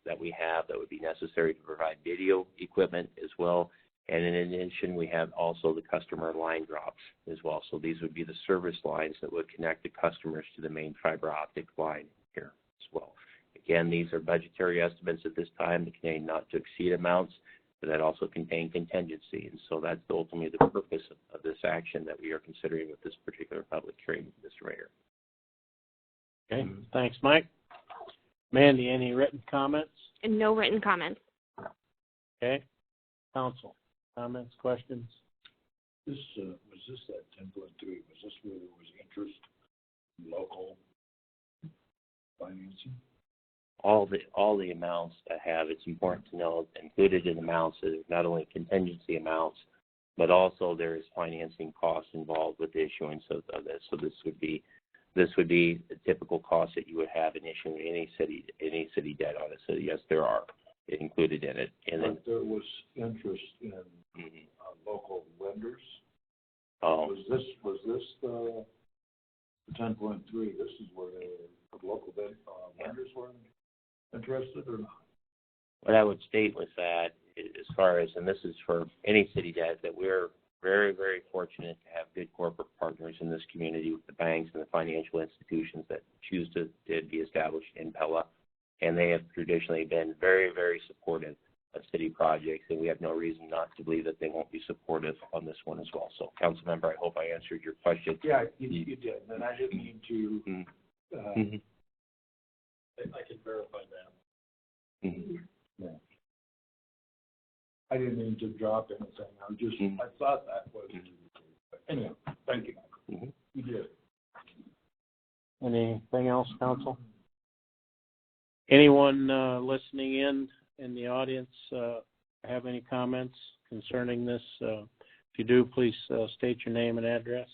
Speaker 5: that we have that would be necessary to provide video equipment as well. And in addition, we have also the customer line drops as well. So these would be the service lines that would connect the customers to the main fiber optic line here as well. Again, these are budgetary estimates at this time that contain not to exceed amounts, but that also contain contingency. And so that's ultimately the purpose of this action that we are considering with this particular public hearing, Mr. Mayor.
Speaker 2: Okay, thanks, Mike. Mandy, any written comments?
Speaker 3: And no written comments.
Speaker 2: Okay. Council, comments, questions?
Speaker 1: Was this that 10.3? Was this where there was interest in local financing?
Speaker 5: All the amounts that have, it's important to know, included in amounts is not only contingency amounts, but also there is financing costs involved with the issuance of this. So this would be the typical cost that you would have in issuing any city debt on it. So yes, there are included in it. And then
Speaker 1: there was interest in local lenders.
Speaker 5: Oh,
Speaker 1: Was this the 10.3? This is where the local lenders were interested or not?
Speaker 5: what I would state with that, as far as, and this is for any city debt, that we're very, very fortunate to have good corporate partners in this community with the banks and the financial institutions that choose to be established in Pella. And they have traditionally been very, very supportive of city projects, and we have no reason not to believe that they won't be supportive on this one as well. So, council member, I hope I answered your question.
Speaker 1: Yeah, you did, and I didn't mean to.
Speaker 6: I can verify that.
Speaker 5: Yeah.
Speaker 1: I didn't mean to drop anything. I thought that was. But anyhow, thank you, Michael. You did.
Speaker 2: Anything else, council? Anyone listening in the audience have any comments concerning this? If you do, please state your name and address.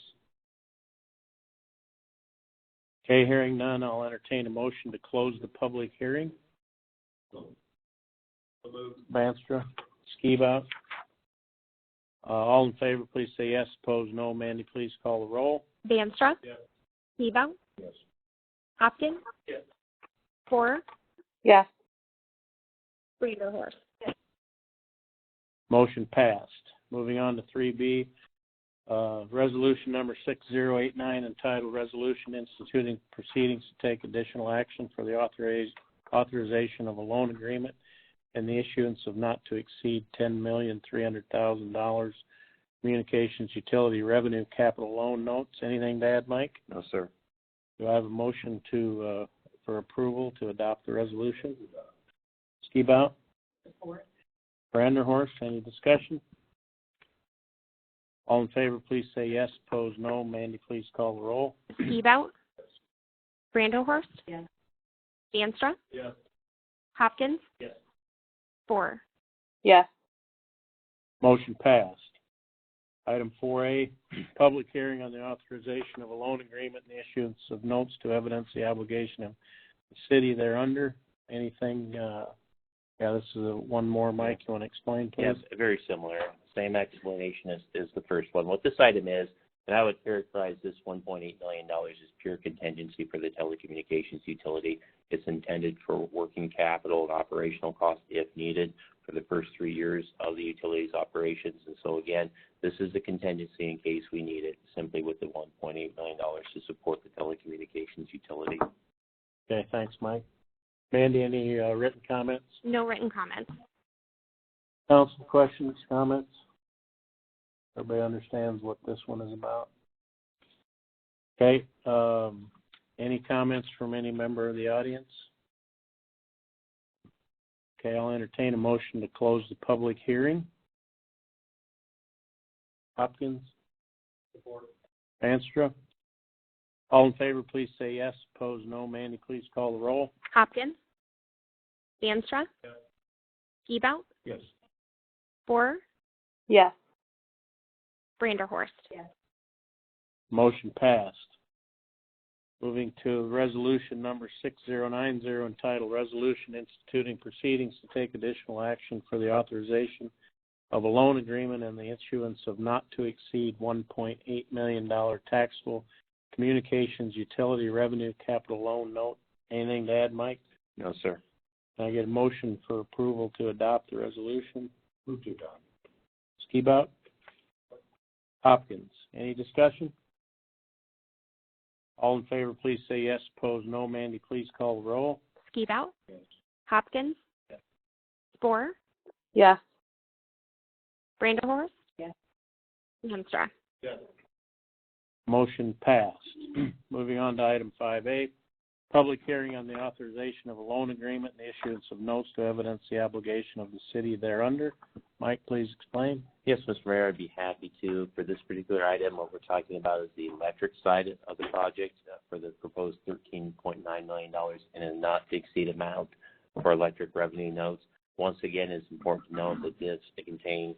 Speaker 2: Okay, hearing none, I'll entertain a motion to close the public hearing. Banstra, Skibout. All in favor, please say yes. Opposed, no. Mandy, please call the roll.
Speaker 3: Banstra.
Speaker 6: Yes.
Speaker 3: Skibout.
Speaker 1: Yes.
Speaker 3: Hopkins.
Speaker 6: Yes.
Speaker 3: Ford.
Speaker 4: Yes.
Speaker 3: Vanderhorst.
Speaker 2: Motion passed. Moving on to 3B, resolution number 6089, entitled Resolution Instituting Proceedings to Take Additional Action for the Authorization of a Loan Agreement and the Issuance of Not to Exceed $10,300,000 Communications Utility Revenue Capital Loan Notes. Anything to add, Mike?
Speaker 5: No, sir.
Speaker 2: Do I have a motion for approval to adopt the resolution? Skibout?
Speaker 3: Support.
Speaker 2: Branderhorst, any discussion? All in favor, please say yes. Opposed, no. Mandy, please call the roll.
Speaker 3: Skibout. Vanderhorst.
Speaker 4: Yes.
Speaker 3: Banstra.
Speaker 6: Yes.
Speaker 3: Hopkins.
Speaker 6: Yes.
Speaker 3: Ford.
Speaker 4: Yes.
Speaker 2: Motion passed. Item 4A, public hearing on the authorization of a loan agreement and the issuance of notes to evidence the obligation of the city thereunder. Anything? This is one more, Mike. You want to explain, please?
Speaker 5: Yes, very similar. Same explanation as the first one. What this item is, and I would characterize this $1.8 million as pure contingency for the telecommunications utility. It's intended for working capital and operational costs if needed for the first 3 years of the utility's operations. And so, again, this is a contingency in case we need it, simply with the $1.8 million to support the telecommunications utility.
Speaker 2: Okay, thanks, Mike. Mandy, any written comments?
Speaker 3: No written comments.
Speaker 2: Council, questions, comments? Everybody understands what this one is about? Okay. Any comments from any member of the audience? Okay, I'll entertain a motion to close the public hearing. Hopkins?
Speaker 6: Support.
Speaker 2: Banstra? All in favor, please say yes. Opposed, no. Mandy, please call the roll.
Speaker 3: Hopkins. Banstra.
Speaker 6: Yes.
Speaker 3: Skibout.
Speaker 1: Yes.
Speaker 3: Ford.
Speaker 4: Yes.
Speaker 3: Vanderhorst. Yes.
Speaker 2: Motion passed. Moving to resolution number 6090, entitled Resolution Instituting Proceedings to Take Additional Action for the Authorization of a Loan Agreement and the Issuance of Not to Exceed $1.8 million Taxable Communications Utility Revenue Capital Loan Note. Anything to add, Mike?
Speaker 5: No, sir.
Speaker 2: Can I get a motion for approval to adopt the resolution?
Speaker 1: Move to adopt.
Speaker 2: Skibout? Hopkins. Any discussion? All in favor, please say yes. Opposed, no. Mandy, please call the roll.
Speaker 3: Skibout.
Speaker 1: Yes.
Speaker 3: Hopkins.
Speaker 1: Yes.
Speaker 3: Ford.
Speaker 4: Yes.
Speaker 3: Vanderhorst.
Speaker 4: Yes.
Speaker 3: Hemstra.
Speaker 6: Yes.
Speaker 2: Motion passed. Moving on to item 5A, public hearing on the authorization of a loan agreement and the issuance of notes to evidence the obligation of the city thereunder. Mike, please explain.
Speaker 5: Yes, Mr. Mayor, I'd be happy to. For this particular item, what we're talking about is the electric side of the project for the proposed $13.9 million in a not-to-exceed amount for electric revenue notes. Once again, it's important to note that this contains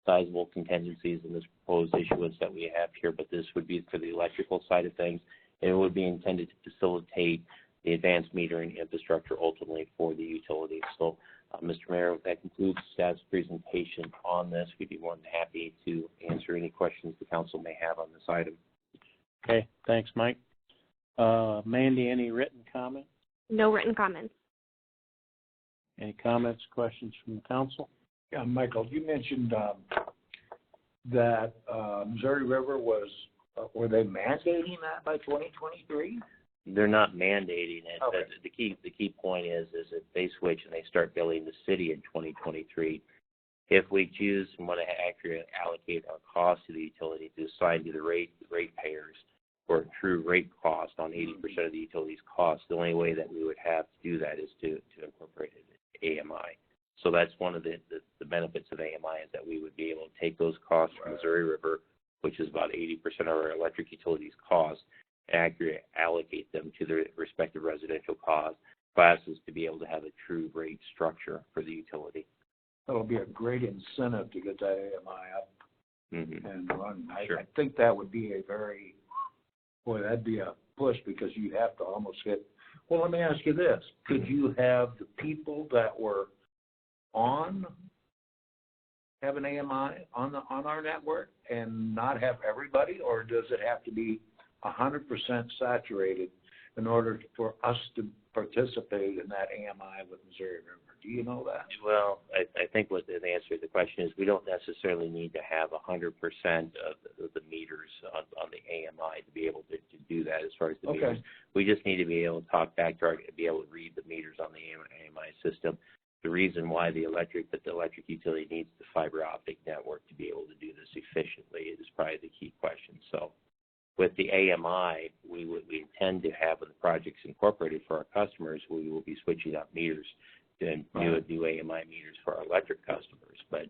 Speaker 5: sizable contingencies in this proposed issuance that we have here, but this would be for the electrical side of things. It would be intended to facilitate the advanced metering infrastructure ultimately for the utilities. So, Mr. Mayor, that concludes staff's presentation on this. We'd be more than happy to answer any questions the council may have on this item.
Speaker 2: Okay, thanks, Mike. Mandy, any written comments?
Speaker 3: No written comments.
Speaker 2: Any comments, questions from the council?
Speaker 1: Yeah, Michael, you mentioned that Missouri River was, were they mandating that by 2023?
Speaker 5: They're not mandating it,
Speaker 1: Okay.
Speaker 5: but the key point is that they switch and they start billing the city in 2023. If we choose and want to actually allocate our cost to the utility to assign to the ratepayers for a true rate cost on 80% of the utility's cost, the only way that we would have to do that is to incorporate it AMI. So that's one of the benefits of AMI is that we would be able to take those costs from Missouri River, which is about 80% of our electric utilities costs, and accurately allocate them to their respective residential classes to be able to have a true rate structure for the utility.
Speaker 1: That'll be a great incentive to get that AMI up
Speaker 5: Mm-hmm.
Speaker 1: and run.
Speaker 5: Sure.
Speaker 1: I think that would be that'd be a push because you'd have to almost hit. Well, let me ask you this. Could you have the people that were have an AMI on our network and not have everybody, or does it have to be 100% saturated in order for us to participate in that AMI with Missouri River? Do you know that?
Speaker 5: Well, I think what the answer to the question is we don't necessarily need to have 100% of the meters on the AMI to be able to do that as far as the meters. We just need to be able to talk back to be able to read the meters on the AMI system. The reason why the electric utility needs the fiber optic network to be able to do this efficiently is probably the key question. So with the AMI, we intend to have when the project's incorporated for our customers, we will be switching out meters and new AMI meters for our electric customers. But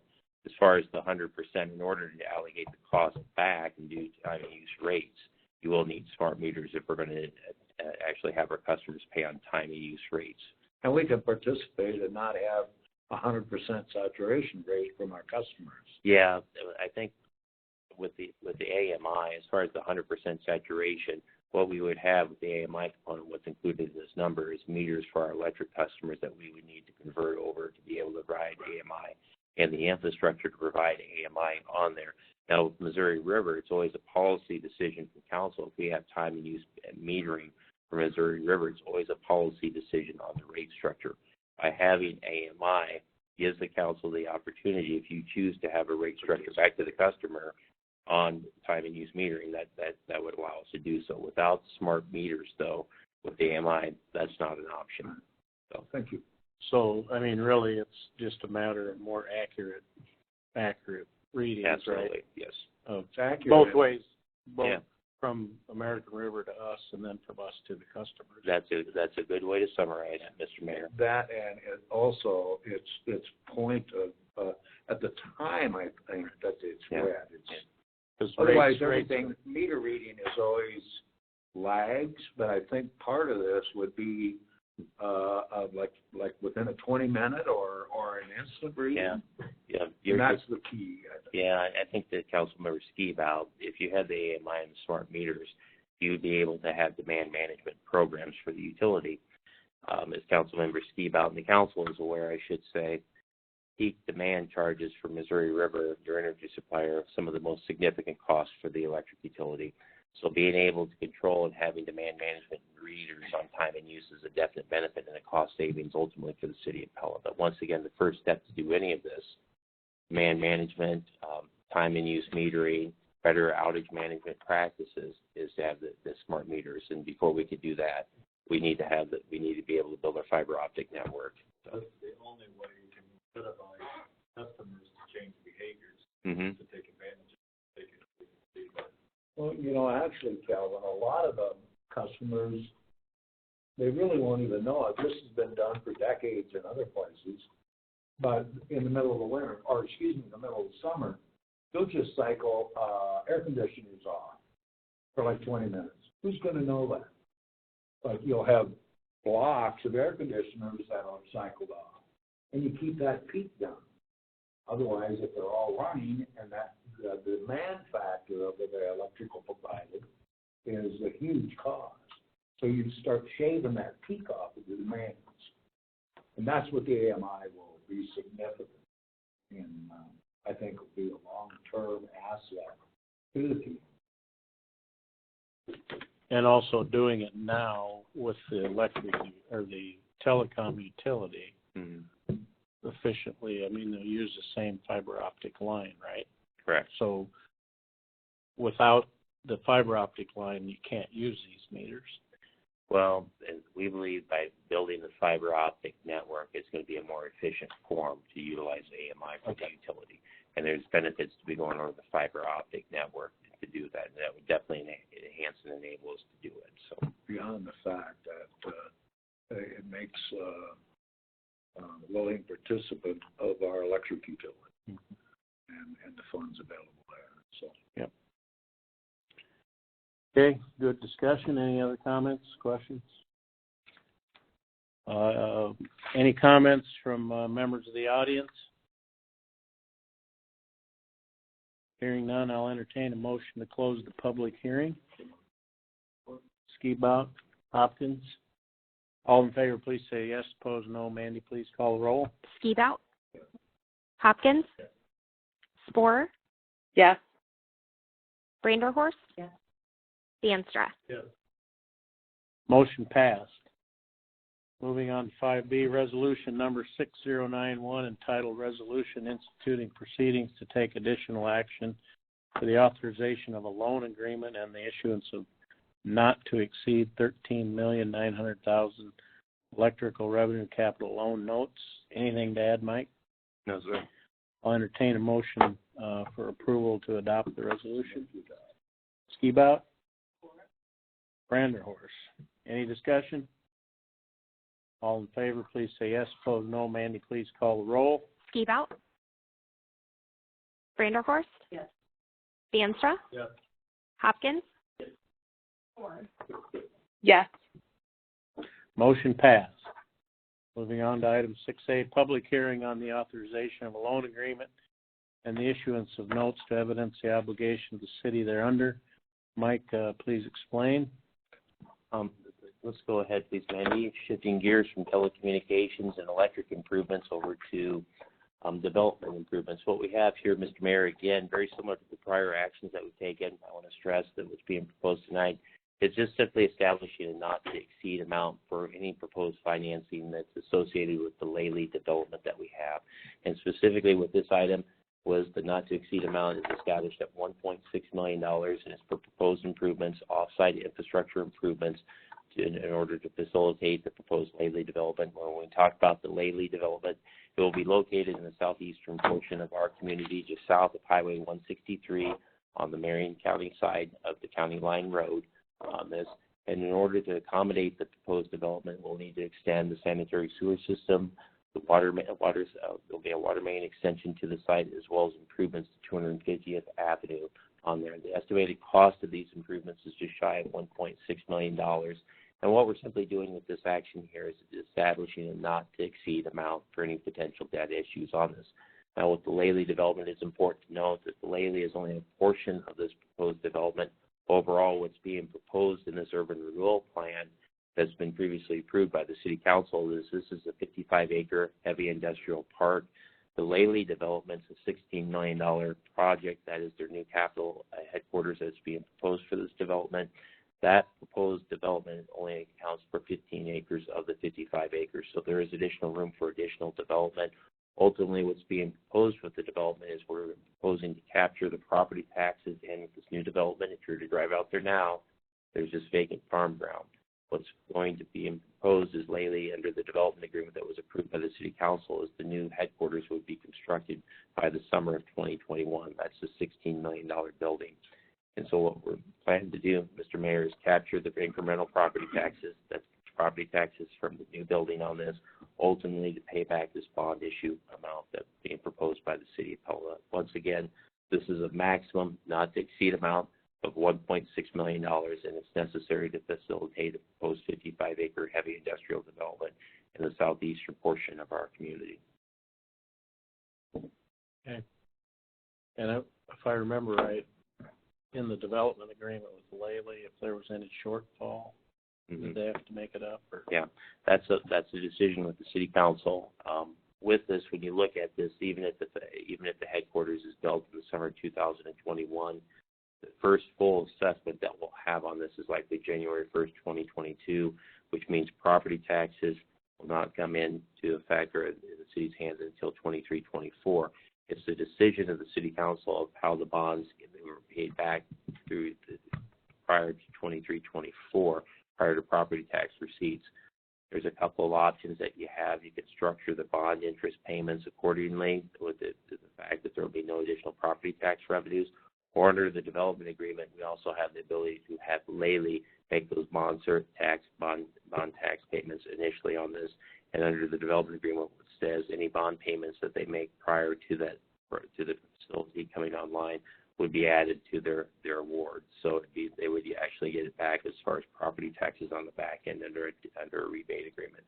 Speaker 5: as far as the 100%, in order to allocate the cost back and do time and use rates, you will need smart meters if we're going to actually have our customers pay on time and use rates.
Speaker 1: And we can participate and not have 100% saturation rate from our customers.
Speaker 5: Yeah, I think with the AMI, as far as the 100% saturation, what we would have with the AMI component, what's included in this number is meters for our electric customers that we would need to convert over to be able to provide AMI and the infrastructure to provide AMI on there. Now, with Missouri River, it's always a policy decision from council. If we have time and use metering for Missouri River, it's always a policy decision on the rate structure. By having AMI gives the council the opportunity, if you choose to have a rate structure back to the customer on time and use metering, that would allow us to do so. Without smart meters, though, with the AMI, that's not an option. So
Speaker 1: thank you.
Speaker 2: So, I mean, really, it's just a matter of more accurate readings,
Speaker 5: absolutely,
Speaker 2: right?
Speaker 5: yes.
Speaker 2: It's accurate. Both ways, from American River to us and then from us to the customers.
Speaker 5: That's a good way to summarize it, Mr. Mayor.
Speaker 1: That, and also its point of at the time, I think that it's read. Otherwise, everything meter reading is always lags, but I think part of this would be like within a 20-minute or an instant reading.
Speaker 5: Yeah.
Speaker 1: And that's the key.
Speaker 5: Yeah, I think that Councilmember Skibout, if you had the AMI and the smart meters, you'd be able to have demand management programs for the utility. As Councilmember Skibout and the council is aware, I should say, peak demand charges for Missouri River, their energy supplier, are some of the most significant costs for the electric utility. So being able to control and having demand management readers on time and use is a definite benefit and a cost savings ultimately for the City of Pella. But once again, the first step to do any of this, demand management, time and use metering, better outage management practices, is to have the smart meters. And before we could do that, we need to be able to build our fiber optic network. So.
Speaker 6: That's the only way you can incentivize customers to change behaviors to take advantage of it.
Speaker 1: Well, actually, Calvin, a lot of the customers, they really won't even know it. This has been done for decades in other places. But in the middle of the winter, in the middle of the summer, they'll just cycle air conditioners off for like 20 minutes. Who's going to know that? But you'll have blocks of air conditioners that are cycled off, and you keep that peak down. Otherwise, if they're all running and that the demand factor of the electrical provided is a huge cost, so you start shaving that peak off of the demands, and that's what the AMI will be significant, and I think will be a long-term asset to the people.
Speaker 2: And also doing it now with the electric or the telecom utility efficiently. I mean, they'll use the same fiber optic line, right?
Speaker 5: Correct.
Speaker 2: So without the fiber optic line, you can't use these meters.
Speaker 5: Well, we believe by building the fiber optic network, it's going to be a more efficient form to utilize AMI for the utility. And there's benefits to be going over the fiber optic network to do that. And that would definitely enhance and enable us to do it. So beyond the fact that it makes
Speaker 1: willing participant of our electric utility and the funds available there. So.
Speaker 2: Yep. Okay, good discussion. Any other comments, questions? Any comments from members of the audience? Hearing none, I'll entertain a motion to close the public hearing. Skibout, Hopkins. All in favor, please say yes. Opposed, no. Mandy, please call the roll.
Speaker 3: Skibout. Hopkins. Spore.
Speaker 4: Yes.
Speaker 3: Branderhorst.
Speaker 4: Yes.
Speaker 3: Banstra.
Speaker 6: Yes.
Speaker 2: Motion passed. Moving on to 5B, resolution number 6091, entitled Resolution Instituting Proceedings to Take Additional Action for the Authorization of a Loan Agreement and the Issuance of not to exceed $13,900,000 electrical revenue capital loan notes. Anything to add, Mike?
Speaker 5: No, sir.
Speaker 2: I'll entertain a motion for approval to adopt the resolution. Skibout? Branderhorst. Any discussion? All in favor, please say yes. Opposed, no. Mandy, please call the roll.
Speaker 3: Skibout. Branderhorst.
Speaker 4: Yes.
Speaker 3: Banstra.
Speaker 6: Yes.
Speaker 3: Hopkins.
Speaker 4: Yes.
Speaker 2: Motion passed. Moving on to item 6A, public hearing on the authorization of a loan agreement and the issuance of notes to evidence the obligation of the city thereunder. Mike, please explain.
Speaker 5: Let's go ahead, please, Mandy. Shifting gears from telecommunications and electric improvements over to development improvements. What we have here, Mr. Mayor, again, very similar to the prior actions that we've taken. I want to stress that what's being proposed tonight is just simply establishing a not to exceed amount for any proposed financing that's associated with the Lely development that we have. And specifically with this item was the not to exceed amount is established at $1.6 million, and it's for proposed improvements, off-site infrastructure improvements, in order to facilitate the proposed Lely development. When we talk about the Lely development, it will be located in the southeastern portion of our community, just south of Highway 163 on the Marion County side of the County Line Road on this. And in order to accommodate the proposed development, we'll need to extend the sanitary sewer system, the there'll be a water main extension to the site, as well as improvements to 250th Avenue on there. The estimated cost of these improvements is just shy of $1.6 million. And what we're simply doing with this action here is establishing a not to exceed amount for any potential debt issues on this. Now, with the Lely development, it's important to note that the Lely is only a portion of this proposed development. Overall, what's being proposed in this urban renewal plan that's been previously approved by the City Council is this is a 55-acre heavy industrial park. The Lely development's a $16 million project. That is their new capital headquarters that's being proposed for this development. That proposed development only accounts for 15 acres of the 55 acres, so there is additional room for additional development. Ultimately, what's being proposed with the development is we're proposing to capture the property taxes in with this new development. If you were to drive out there now, there's just vacant farm ground. What's going to be imposed is Lely, under the development agreement that was approved by the City Council, is the new headquarters would be constructed by the summer of 2021. That's a $16 million building. And so what we're planning to do, Mr. Mayor, is capture the incremental property taxes, that's property taxes from the new building on this, ultimately to pay back this bond issue amount that's being proposed by the City of Pella. Once again, this is a maximum not to exceed amount of $1.6 million, and it's necessary to facilitate a proposed 55-acre heavy industrial development in the southeastern portion of our community.
Speaker 2: Okay. And if I remember right, in the development agreement with Lely, if there was any shortfall, did they have to make it up? Or?
Speaker 5: Yeah, that's a decision with the City Council. With this, when you look at this, even if the headquarters is built in the summer of 2021, the first full assessment that we'll have on this is likely January 1st, 2022, which means property taxes will not come into effect or in the city's hands until 23-24. It's the decision of the City Council of how the bonds were paid back through prior to 23-24, prior to property tax receipts. There's a couple of options that you have. You can structure the bond interest payments accordingly with the fact that there will be no additional property tax revenues. Or under the development agreement, we also have the ability to have Lely make those bond tax payments initially on this. And under the development agreement, what's says any bond payments that they make prior to that, to the facility coming online would be added to their award. So they would actually get it back as far as property taxes on the back end under a rebate agreement.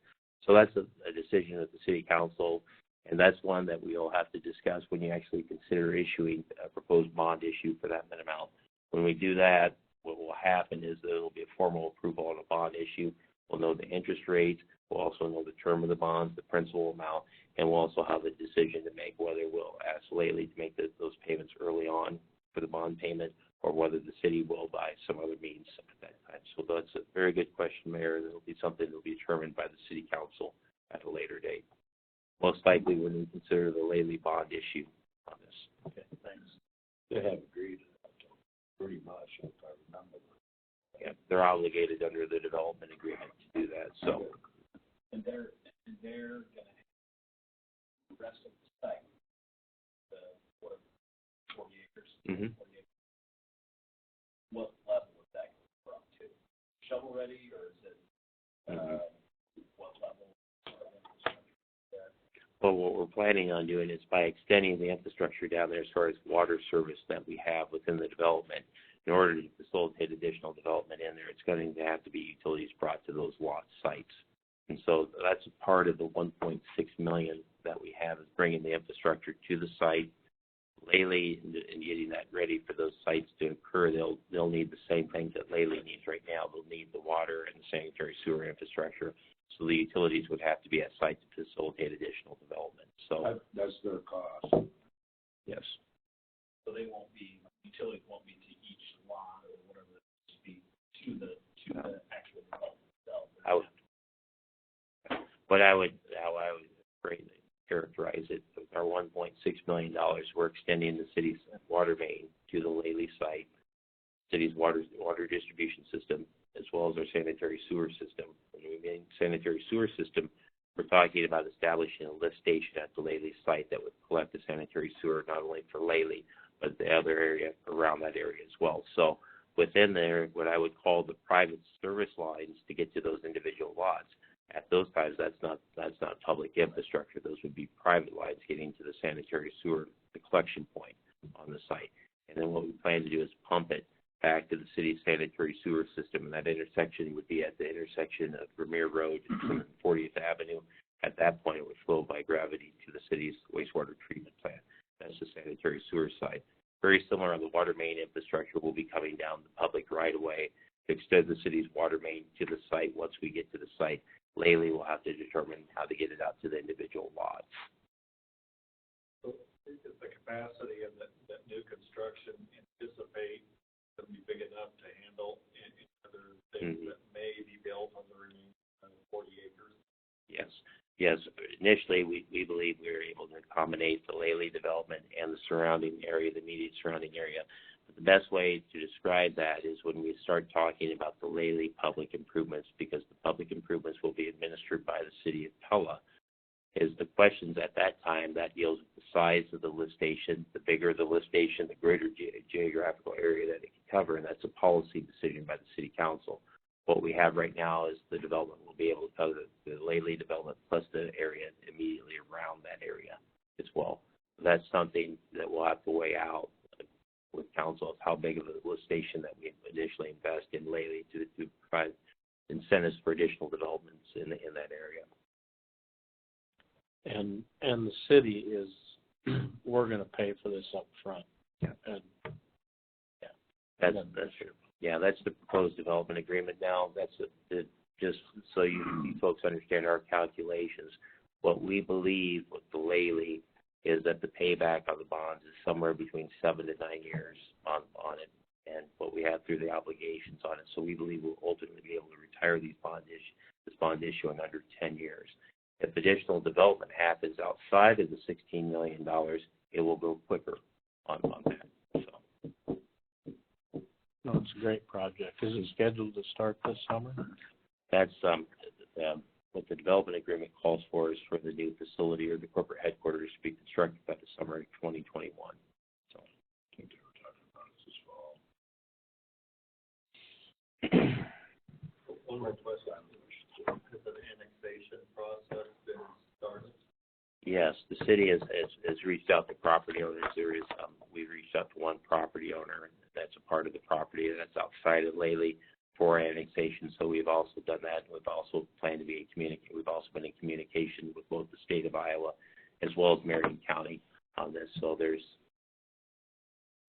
Speaker 5: So that's a decision of the city council, and that's one that we'll have to discuss when you actually consider issuing a proposed bond issue for that amount. When we do that, what will happen is there will be a formal approval on a bond issue. We'll know the interest rate. We'll also know the term of the bonds, the principal amount, and we'll also have a decision to make whether we'll ask Lely to make those payments early on for the bond payment, or whether the city will by some other means at that time. So that's a very good question, Mayor. That will be something that will be determined by the city council at a later date. Most likely when we consider the Lely bond issue on this.
Speaker 1: Okay, thanks. They have agreed pretty much, if I remember.
Speaker 5: Yeah, they're obligated under the development agreement to do that. So,
Speaker 6: And they're going to have the rest of the site, the 40 acres.
Speaker 5: Mhm.
Speaker 6: 40 acres. What level is that going to come to? Shovel ready, or is it what level?
Speaker 5: well, what we're planning on doing is by extending the infrastructure down there as far as water service that we have within the development. In order to facilitate additional development in there, it's going to have to be utilities brought to those lot sites. And so that's a part of the $1.6 million that we have, is bringing the infrastructure to the site. Lely and getting that ready for those sites to occur, they'll need the same things that Lely needs right now. They'll need the water and the sanitary sewer infrastructure. So the utilities would have to be at site to facilitate additional development. So
Speaker 1: That's their cost.
Speaker 5: yes.
Speaker 6: So they won't be, utilities won't be to each lot or whatever it is, be to the actual development itself.
Speaker 5: How I would greatly characterize it, with our $1.6 million, we're extending the city's water main to the Lely site, city's water distribution system, as well as our sanitary sewer system. When we mean sanitary sewer system, we're talking about establishing a lift station at the Lely site that would collect the sanitary sewer not only for Lely, but the other area around that area as well. So within there, what I would call the private service lines to get to those individual lots, at those times, that's not public infrastructure. Those would be private lines getting to the sanitary sewer, the collection point on the site. And then what we plan to do is pump it back to the city's sanitary sewer system. And that intersection would be at the intersection of Vermeer Road and 40th Avenue. At that point, it would flow by gravity to the city's wastewater treatment plant. That's the sanitary sewer site. Very similar on the water main infrastructure will be coming down the public right-of-way to extend the city's water main to the site. Once we get to the site, Lely will have to determine how to get it out to the individual lots.
Speaker 6: So is the capacity of that new construction anticipate to be big enough to handle any other things that may be built on the remaining 40 acres?
Speaker 5: Yes. Initially, we believe we were able to accommodate the Lely development and the surrounding area, the immediate surrounding area. But the best way to describe that is when we start talking about the Lely public improvements, because the public improvements will be administered by the City of Pella, is the questions at that time that deals with the size of the lift station. The bigger the lift station, the greater geographical area that it can cover, and that's a policy decision by the City Council. What we have right now is the development will be able to cover the Lely development plus the area immediately around that area as well. That's something that we'll have to weigh out with council, of how big of a lift station that we initially invest in Lely to provide incentives for additional developments in that area.
Speaker 2: And the city is, we're going to pay for this up front.
Speaker 5: Yeah.
Speaker 2: And,
Speaker 5: That's true. Yeah, that's the proposed development agreement now. That's just so you folks understand our calculations. What we believe with the Lely is that the payback on the bonds is somewhere between 7 to 9 years on it, and what we have through the obligations on it. So we believe we'll ultimately be able to retire this bond issue in under 10 years. If additional development happens outside of the $16 million, it will go quicker on that. So.
Speaker 2: No, it's a great project. Is it scheduled to start this summer?
Speaker 5: That's what the development agreement calls for is for the new facility or the corporate headquarters to be constructed by the summer of 2021. So I think they were talking about this as well.
Speaker 6: One more question. Has an annexation process been started?
Speaker 5: Yes, the city has reached out to property owners. We've reached out to one property owner that's a part of the property that's outside of Lely for annexation. So we've also done that. We've also planned to be We've also been in communication with both the state of Iowa as well as Marion County on this. So there's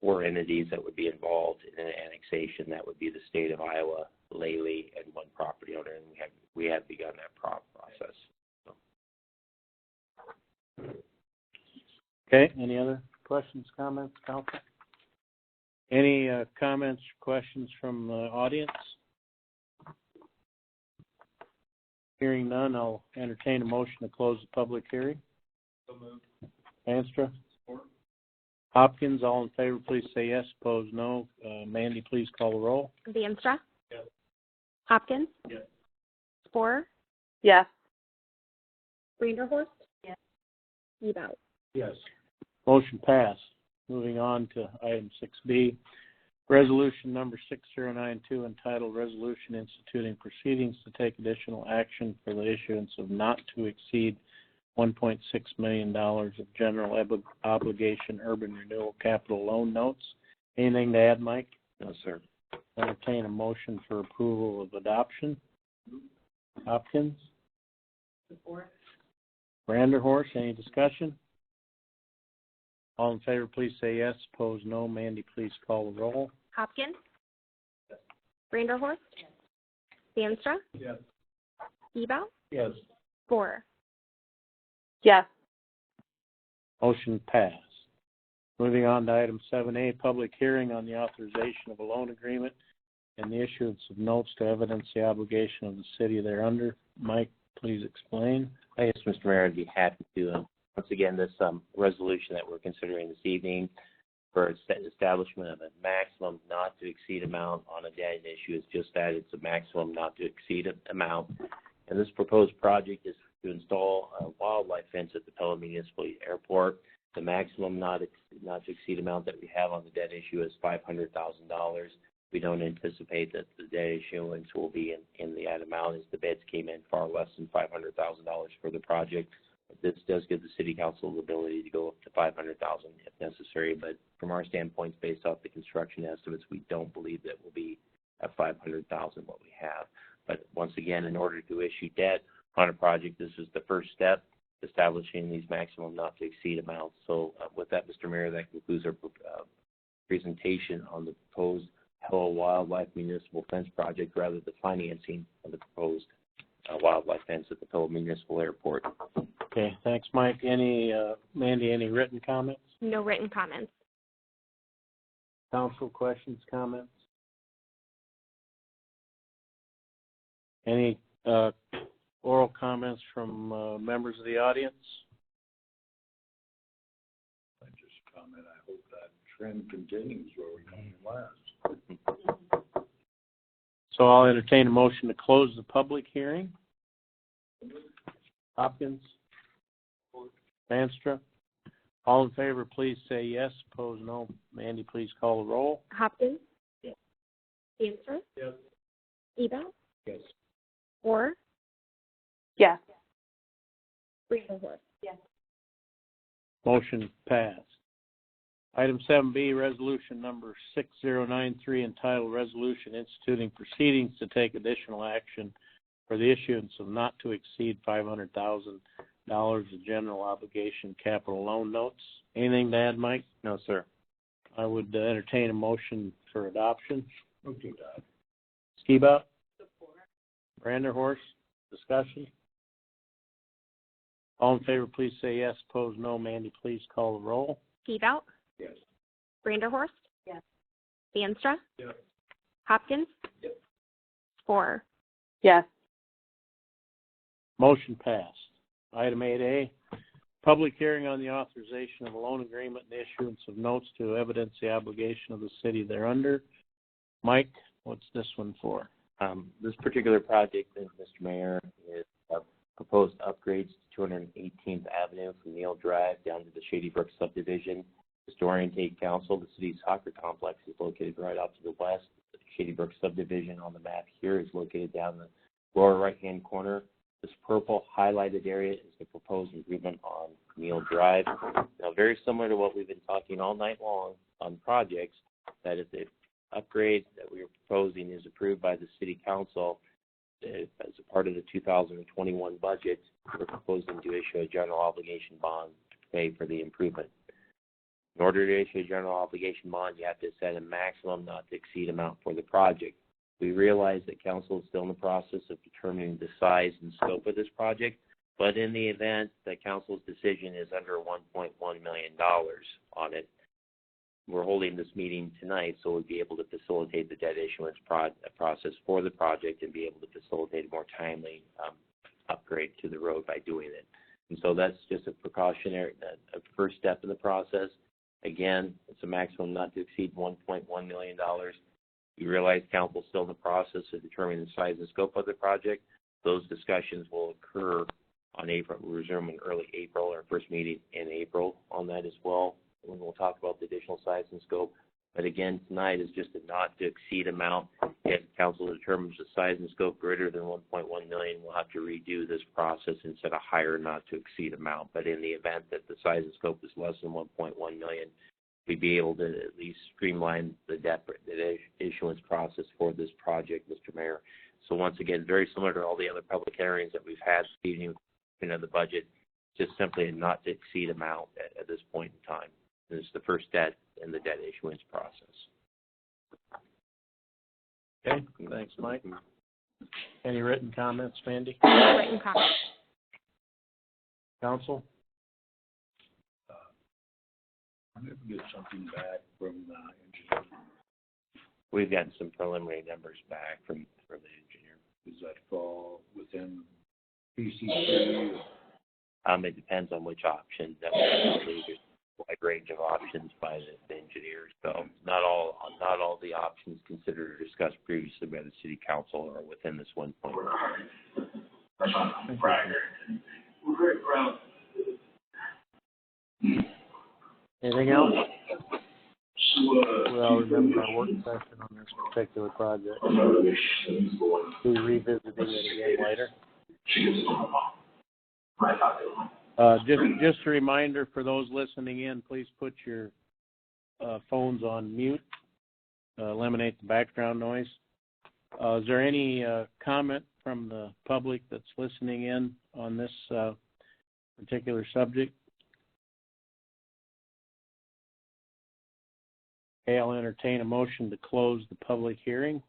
Speaker 5: 4 entities that would be involved in an annexation. That would be the state of Iowa, Lely, and one property owner, and we have begun that process. So.
Speaker 2: Okay, any other questions, comments, council? Any comments, questions from the audience? Hearing none, I'll entertain a motion to close the public hearing.
Speaker 6: So moved.
Speaker 2: Vanstra?
Speaker 6: Support.
Speaker 2: Hopkins, all in favor, please say yes. Opposed, no. Mandy, please call the roll.
Speaker 3: Vanstra?
Speaker 6: Yes.
Speaker 3: Hopkins?
Speaker 6: Yes.
Speaker 3: Sporer?
Speaker 4: Yes.
Speaker 3: Branderhorst? Yes. Ebout?
Speaker 1: Yes.
Speaker 2: Motion passed. Moving on to item 6B, resolution number 6092, entitled Resolution Instituting Proceedings to Take Additional Action for the Issuance of Not to Exceed $1.6 million of General Obligation Urban Renewal Capital Loan Notes. Anything to add, Mike?
Speaker 5: No, sir.
Speaker 2: Entertain a motion for approval of adoption. Hopkins?
Speaker 3: Support.
Speaker 2: Branderhorst, any discussion? All in favor, please say yes. Opposed, no. Mandy, please call the roll.
Speaker 3: Hopkins? Yes. Branderhorst? Yes. Vanstra?
Speaker 6: Yes.
Speaker 3: Ebout?
Speaker 1: Yes.
Speaker 3: Sporer?
Speaker 4: Yes.
Speaker 2: Motion passed. Moving on to item 7A, public hearing on the authorization of a loan agreement and the issuance of notes to evidence the obligation of the city thereunder. Mike, please explain.
Speaker 5: Yes, Mr. Mayor, I'd be happy to. Once again, this resolution that we're considering this evening for establishment of a maximum not to exceed amount on a debt issue is just that. It's a maximum not to exceed amount. And this proposed project is to install a wildlife fence at the Pella Municipal Airport. The maximum not to exceed amount that we have on the debt issue is $500,000. We don't anticipate that the debt issuance will be in that amount, as the bids came in far less than $500,000 for the project. This does give the city council the ability to go up to $500,000 if necessary, but from our standpoint, based off the construction estimates, we don't believe that will be at $500,000 what we have. But once again, in order to issue debt on a project, this is the first step, establishing these maximum not to exceed amounts. So with that, Mr. Mayor, that concludes our presentation on the proposed Pella Wildlife Municipal Fence Project, rather the financing of the proposed wildlife fence at the Pella Municipal Airport.
Speaker 2: Okay, thanks, Mike. Mandy, any written comments?
Speaker 3: No written comments.
Speaker 2: Council questions, comments? Any oral comments from members of the audience?
Speaker 1: I just comment, I hope that trend continues where we come last.
Speaker 2: So I'll entertain a motion to close the public hearing. Hopkins? Vanstra? All in favor, please say yes. Opposed, no. Mandy, please call the roll.
Speaker 3: Hopkins? Yes. Vanstra?
Speaker 6: Yes.
Speaker 3: Ebout?
Speaker 1: Yes.
Speaker 3: Sporer?
Speaker 4: Yes.
Speaker 3: Branderhorst? Yes.
Speaker 2: Motion passed. Item 7B, resolution number 6093, entitled Resolution Instituting Proceedings to Take Additional Action for the Issuance of Not to Exceed $500,000 of General Obligation Capital Loan Notes. Anything to add, Mike?
Speaker 5: No, sir.
Speaker 2: I would entertain a motion for adoption.
Speaker 1: Move to adopt.
Speaker 2: Skiba? Branderhorst? Discussion? All in favor, please say yes. Opposed, no. Mandy, please call the roll.
Speaker 3: Ebout?
Speaker 1: Yes.
Speaker 3: Branderhorst? Yes. Vanstra?
Speaker 6: Yes.
Speaker 3: Hopkins?
Speaker 6: Yes.
Speaker 3: Sporer?
Speaker 4: Yes.
Speaker 2: Motion passed. Item 8A, public hearing on the authorization of a loan agreement and issuance of notes to evidence the obligation of the city thereunder. Mike, what's this one for?
Speaker 5: This particular project, Mr. Mayor, is proposed upgrades to 218th Avenue from Neil Drive down to the Shady Brook subdivision. Just to orientate council, the city's soccer complex is located right off to the west. The Shady Brook subdivision on the map here is located down in the lower right-hand corner. This purple highlighted area is the proposed improvement on Neil Drive. Now, very similar to what we've been talking all night long on projects, that if the upgrade that we are proposing is approved by the City Council as a part of the 2021 budget, we're proposing to issue a general obligation bond to pay for the improvement. In order to issue a general obligation bond, you have to set a maximum not to exceed amount for the project. We realize that council is still in the process of determining the size and scope of this project, but in the event that council's decision is under $1.1 million on it, we're holding this meeting tonight so we'll be able to facilitate the debt issuance process for the project and be able to facilitate a more timely upgrade to the road by doing it. And so that's just a precautionary, a first step in the process. Again, it's a maximum not to exceed $1.1 million. We realize council is still in the process of determining the size and scope of the project. Those discussions will occur on April. We'll resume in early April, our first meeting in April on that as well, when we'll talk about the additional size and scope. But again, tonight is just a not to exceed amount. If council determines the size and scope greater than $1.1 million, we'll have to redo this process and set a higher not to exceed amount. But in the event that the size and scope is less than $1.1 million, we'd be able to at least streamline the debt issuance process for this project, Mr. Mayor. So once again, very similar to all the other public hearings that we've had, the budget, just simply a not to exceed amount at this point in time. This is the first step in the debt issuance process.
Speaker 2: Okay, thanks, Mike. Any written comments, Mandy?
Speaker 3: Written comments.
Speaker 2: Council?
Speaker 1: I'm going to get something back from the engineer.
Speaker 5: We've gotten some preliminary numbers back from the engineer.
Speaker 1: Does that fall within PCC?
Speaker 5: It depends on which option that we there's a wide range of options by the engineers. So not all the options considered or discussed previously by the City Council are within this 1 point.
Speaker 7: We're very proud.
Speaker 2: Anything else? Well, remember our work session on this particular project. We'll be revisiting it again later. Just a reminder for those listening in, please put your phones on mute, eliminate the background noise. Is there any comment from the public that's listening in on this particular subject? Okay, I'll entertain a motion to close the public hearing.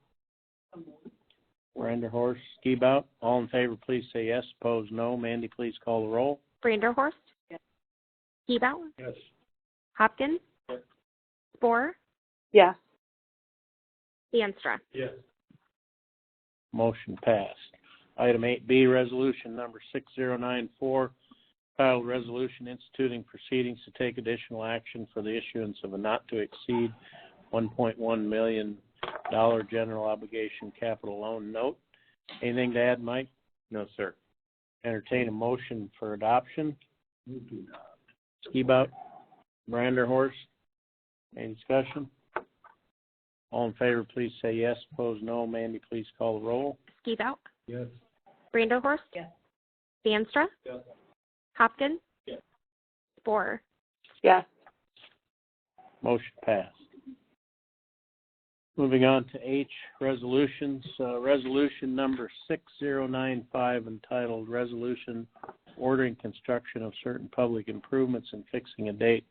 Speaker 2: Branderhorst, Skibout, all in favor, please say yes. Opposed, no. Mandy, please call the roll.
Speaker 3: Branderhorst?
Speaker 4: Yes.
Speaker 3: Skibout?
Speaker 1: Yes.
Speaker 3: Hopkins?
Speaker 1: Yes.
Speaker 3: Sporer?
Speaker 4: Yes.
Speaker 3: Banstra?
Speaker 1: Yes.
Speaker 2: Motion passed. Item 8B, resolution number 6094, titled Resolution Instituting Proceedings to Take Additional Action for the Issuance of a Not to Exceed $1.1 million General Obligation Capital Loan Note. Anything to add, Mike?
Speaker 5: No, sir.
Speaker 2: Entertain a motion for adoption. Skibout, Branderhorst. Any discussion? All in favor, please say yes. Opposed, no. Mandy, please call the roll.
Speaker 3: Skibout?
Speaker 1: Yes.
Speaker 3: Branderhorst?
Speaker 4: Yes.
Speaker 3: Banstra?
Speaker 1: Yes.
Speaker 3: Hopkins?
Speaker 1: Yes.
Speaker 3: Sporer?
Speaker 4: Yes.
Speaker 2: Motion passed. Moving on to H, resolutions. Resolution number 6095, entitled Resolution Ordering Construction of Certain Public Improvements and Fixing a Date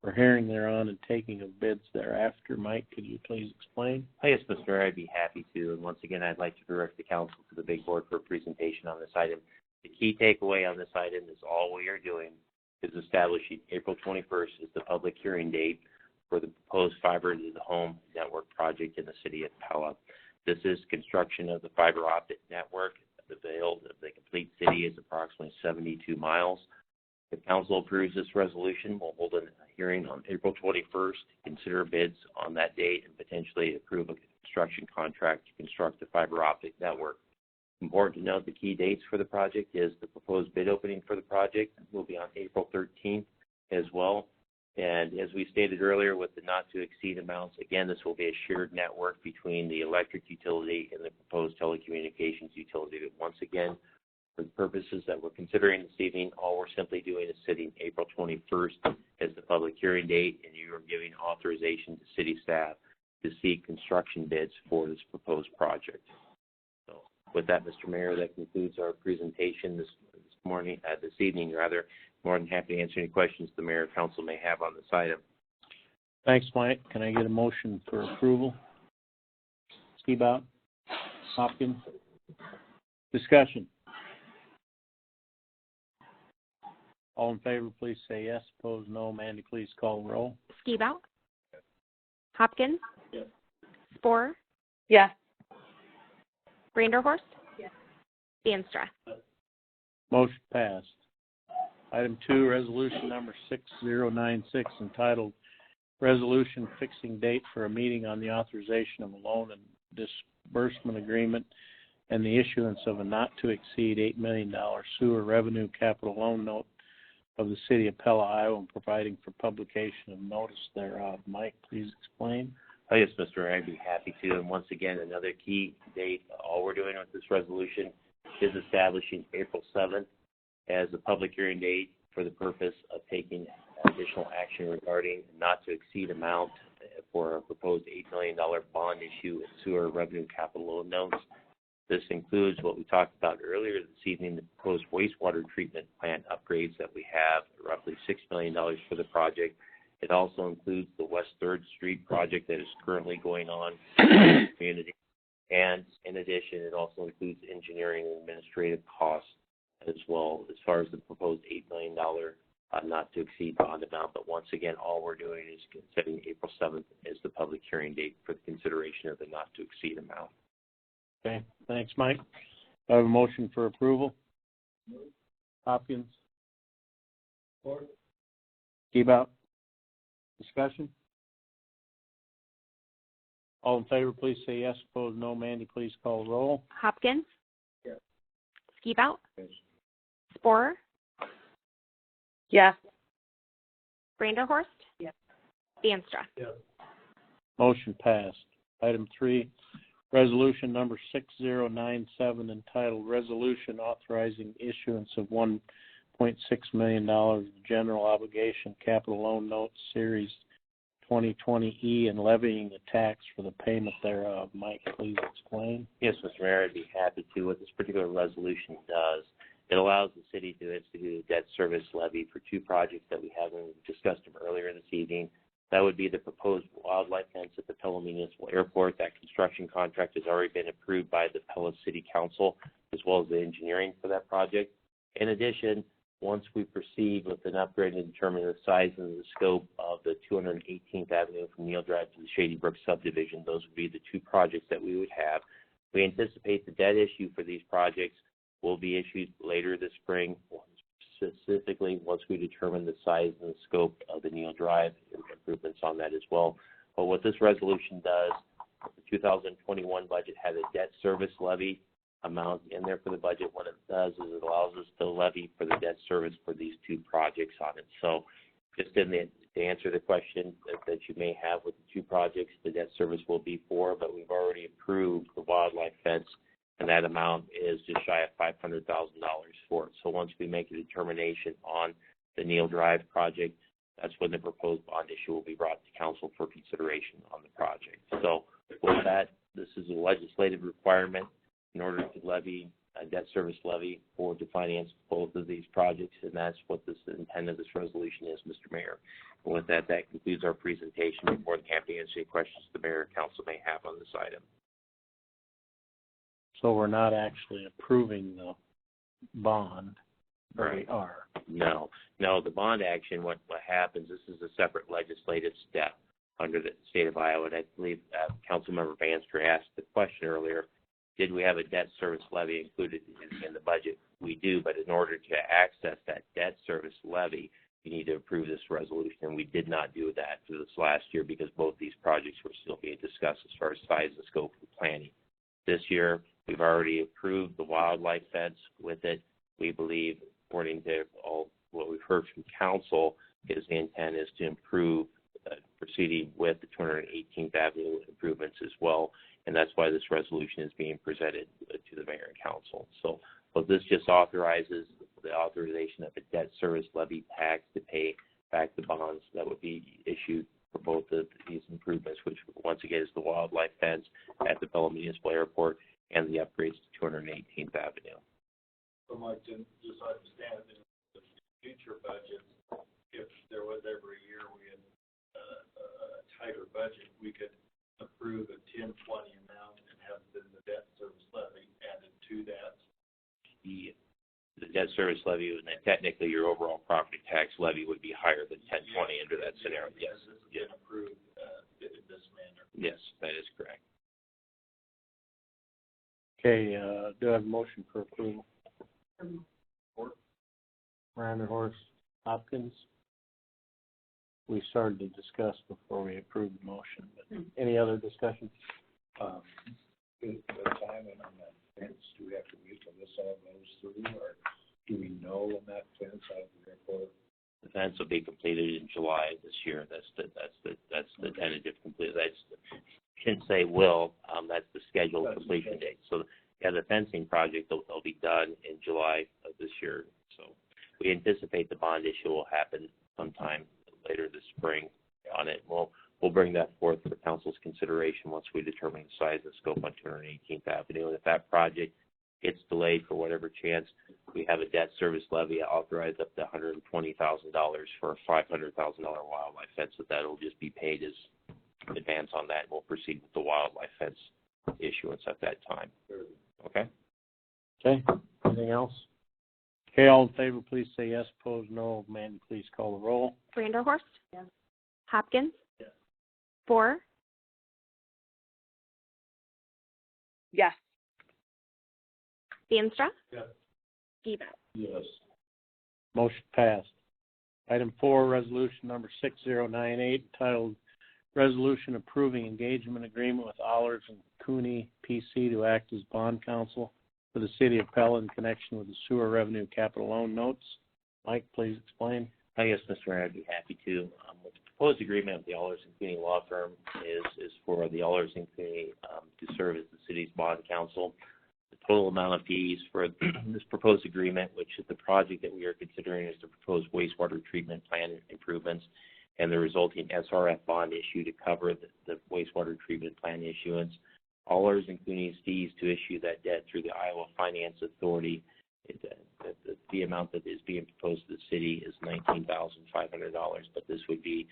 Speaker 2: for hearing thereon and taking of bids thereafter. Mike, could you please explain?
Speaker 5: Yes, Mr. Mayor, I'd be happy to. And once again, I'd like to direct the council to the big board for a presentation on this item. The key takeaway on this item is all we are doing is establishing April 21st as the public hearing date for the proposed fiber to the home network project in the City of Pella. This is construction of the fiber optic network. The build of the complete city is approximately 72 miles. If council approves this resolution, we'll hold a hearing on April 21st, consider bids on that date, and potentially approve a construction contract to construct the fiber optic network. Important to note the key dates for the project is the proposed bid opening for the project will be on April 13th as well. And as we stated earlier with the not to exceed amounts, again, this will be a shared network between the electric utility and the proposed telecommunications utility. But once again, For the purposes that we're considering this evening, all we're simply doing is setting April 21st as the public hearing date, and you are giving authorization to city staff to seek construction bids for this proposed project. So with that, Mr. Mayor, that concludes our presentation this evening. More than happy to answer any questions the mayor or council may have on this item.
Speaker 2: Thanks, Mike. Can I get a motion for approval? Skibout? Hopkins? Discussion. All in favor, please say yes. Opposed, no. Mandy, please call the roll.
Speaker 3: Skibout. Hopkins.
Speaker 6: Yes.
Speaker 3: Spore.
Speaker 4: Yes.
Speaker 3: Branderhorst.
Speaker 4: Yes.
Speaker 3: Banstra.
Speaker 2: Motion passed. Item 2, resolution number 6096, entitled Resolution Fixing Date for a Meeting on the Authorization of a Loan and Disbursement Agreement and the Issuance of a Not-to-Exceed $8 million Sewer Revenue Capital Loan Note of the City of Pella, Iowa, and providing for publication of notice thereof. Mike, please explain.
Speaker 5: Oh, yes, Mr. Mayor, I'd be happy to. And once again, another key date. All we're doing with this resolution is establishing April 7th as the public hearing date for the purpose of taking additional action regarding not to exceed amount for a proposed $8 million bond issue and sewer revenue capital loan notes. This includes what we talked about earlier this evening, the proposed wastewater treatment plant upgrades that we have, roughly $6 million for the project. It also includes the West 3rd Street project that is currently going on in the community. And in addition, it also includes engineering and administrative costs as well, as far as the proposed $8 million not to exceed bond amount. But once again, all we're doing is setting April 7th as the public hearing date for the consideration of the not to exceed amount.
Speaker 2: Okay, thanks, Mike. I have a motion for approval. Hopkins. Skibout. Discussion. All in favor, please say yes. Opposed, no. Mandy, please call the roll.
Speaker 3: Hopkins.
Speaker 6: Yes.
Speaker 3: Skibout.
Speaker 6: Yes.
Speaker 3: Spore.
Speaker 4: Yes.
Speaker 3: Branderhorst.
Speaker 4: Yes.
Speaker 3: Banstra.
Speaker 6: Yes.
Speaker 2: Motion passed. Item 3, resolution number 6097, entitled Resolution Authorizing Issuance of $1.6 million General Obligation Capital Loan Notes Series 2020E and levying the tax for the payment thereof. Mike, please explain.
Speaker 5: Yes, Mr. Mayor, I'd be happy to. What this particular resolution does, it allows the city to institute a debt service levy for 2 projects that we haven't discussed them earlier this evening. That would be the proposed wildlife fence at the Pella Municipal Airport. That construction contract has already been approved by the Pella City Council, as well as the engineering for that project. In addition, once we proceed with an upgrade and determine the size and the scope of the 218th Avenue from Neal Drive to the Shady Brook subdivision, those would be the 2 projects that we would have. We anticipate the debt issue for these projects will be issued later this spring, specifically once we determine the size and the scope of the Neal Drive improvements on that as well. But what this resolution does, the 2021 budget had a debt service levy amount in there for the budget. What it does is it allows us to levy for the debt service for these 2 projects on it. So just to answer the question that you may have with the 2 projects, the debt service will be 4, but we've already approved the wildlife fence, and that amount is just shy of $500,000 for it. So once we make a determination on the Neal Drive project, that's when the proposed bond issue will be brought to council for consideration on the project. So with that, this is a legislative requirement in order to levy a debt service levy to finance both of these projects, and that's what the intent of this resolution is, Mr. Mayor. And with that, that concludes our presentation. We're more than happy to answer any questions the mayor and council may have on this item.
Speaker 2: So we're not actually approving the bond, or we are?
Speaker 5: No, the bond action, what happens, this is a separate legislative step under the state of Iowa, and I believe Councilmember Banstra asked the question earlier, did we have a debt service levy included in the budget? We do, but in order to access that debt service levy, you need to approve this resolution, and we did not do that for this last year because both these projects were still being discussed as far as size and scope of planning. This year, we've already approved the wildlife fence with it. We believe, according to all what we've heard from council, is the intent is to improve proceeding with the 218th Avenue improvements as well. and that's why this resolution is being presented to the mayor and council. So this just authorizes the authorization of a debt service levy tax to pay back the bonds that would be issued for both these improvements, which once again is the wildlife fence at the Pella Municipal Airport and the upgrades to 218th Avenue.
Speaker 6: So Mike, just so I understand, in the future budgets, if there was every year we had a tighter budget, we could approve a 10-20 amount and have the debt service levy added to that.
Speaker 5: The debt service levy, and then technically your overall property tax levy would be higher than 10-20 under that scenario. Yes.
Speaker 6: This has been approved in this manner.
Speaker 5: Yes, that is correct.
Speaker 2: Okay, do I have a motion for approval? Horse, Hopkins. We started to discuss before we approved the motion, but any other discussion?
Speaker 1: Is the timing on that fence, do we have to wait till this all goes through, or do we know when that fence out of the airport?
Speaker 5: The fence will be completed in July this year. That's the tentative completion. Shouldn't say will. That's the scheduled completion date. So yeah, the fencing project will be done in July of this year. So we anticipate the bond issue will happen sometime later this spring on it. We'll bring that forth for council's consideration once we determine the size and scope on 218th Avenue. And if that project gets delayed for whatever chance, we have a debt service levy authorized up to $120,000 for a $500,000 wildlife fence. So that'll just be paid as advance on that. We'll proceed with the wildlife fence issuance at that time. Okay?
Speaker 2: Okay, anything else? Okay, all in favor, please say yes. Opposed, no. Mandy, please call the roll.
Speaker 3: Vanderhorst?
Speaker 4: Yes.
Speaker 3: Hopkins?
Speaker 6: Yes.
Speaker 3: Spore?
Speaker 4: Yes.
Speaker 3: Veenstra?
Speaker 6: Yes.
Speaker 3: Skibout?
Speaker 1: Yes.
Speaker 2: Motion passed. Item 4, resolution number 6098, entitled Resolution Approving Engagement Agreement with Allers and Cooney PC to act as bond counsel for the City of Pella in connection with the sewer revenue capital loan notes. Mike, please explain.
Speaker 5: Yes, Mr. Mayor, I'd be happy to. The proposed agreement with the Allers and Cooney Law Firm is for the Allers and Cooney to serve as the city's bond counsel. The total amount of fees for this proposed agreement, which is the project that we are considering, is the proposed wastewater treatment plant improvements and the resulting SRF bond issue to cover the wastewater treatment plant issuance. Allers and Cooney's fees to issue that debt through the Iowa Finance Authority, the amount that is being proposed to the city is $19,500, but this would be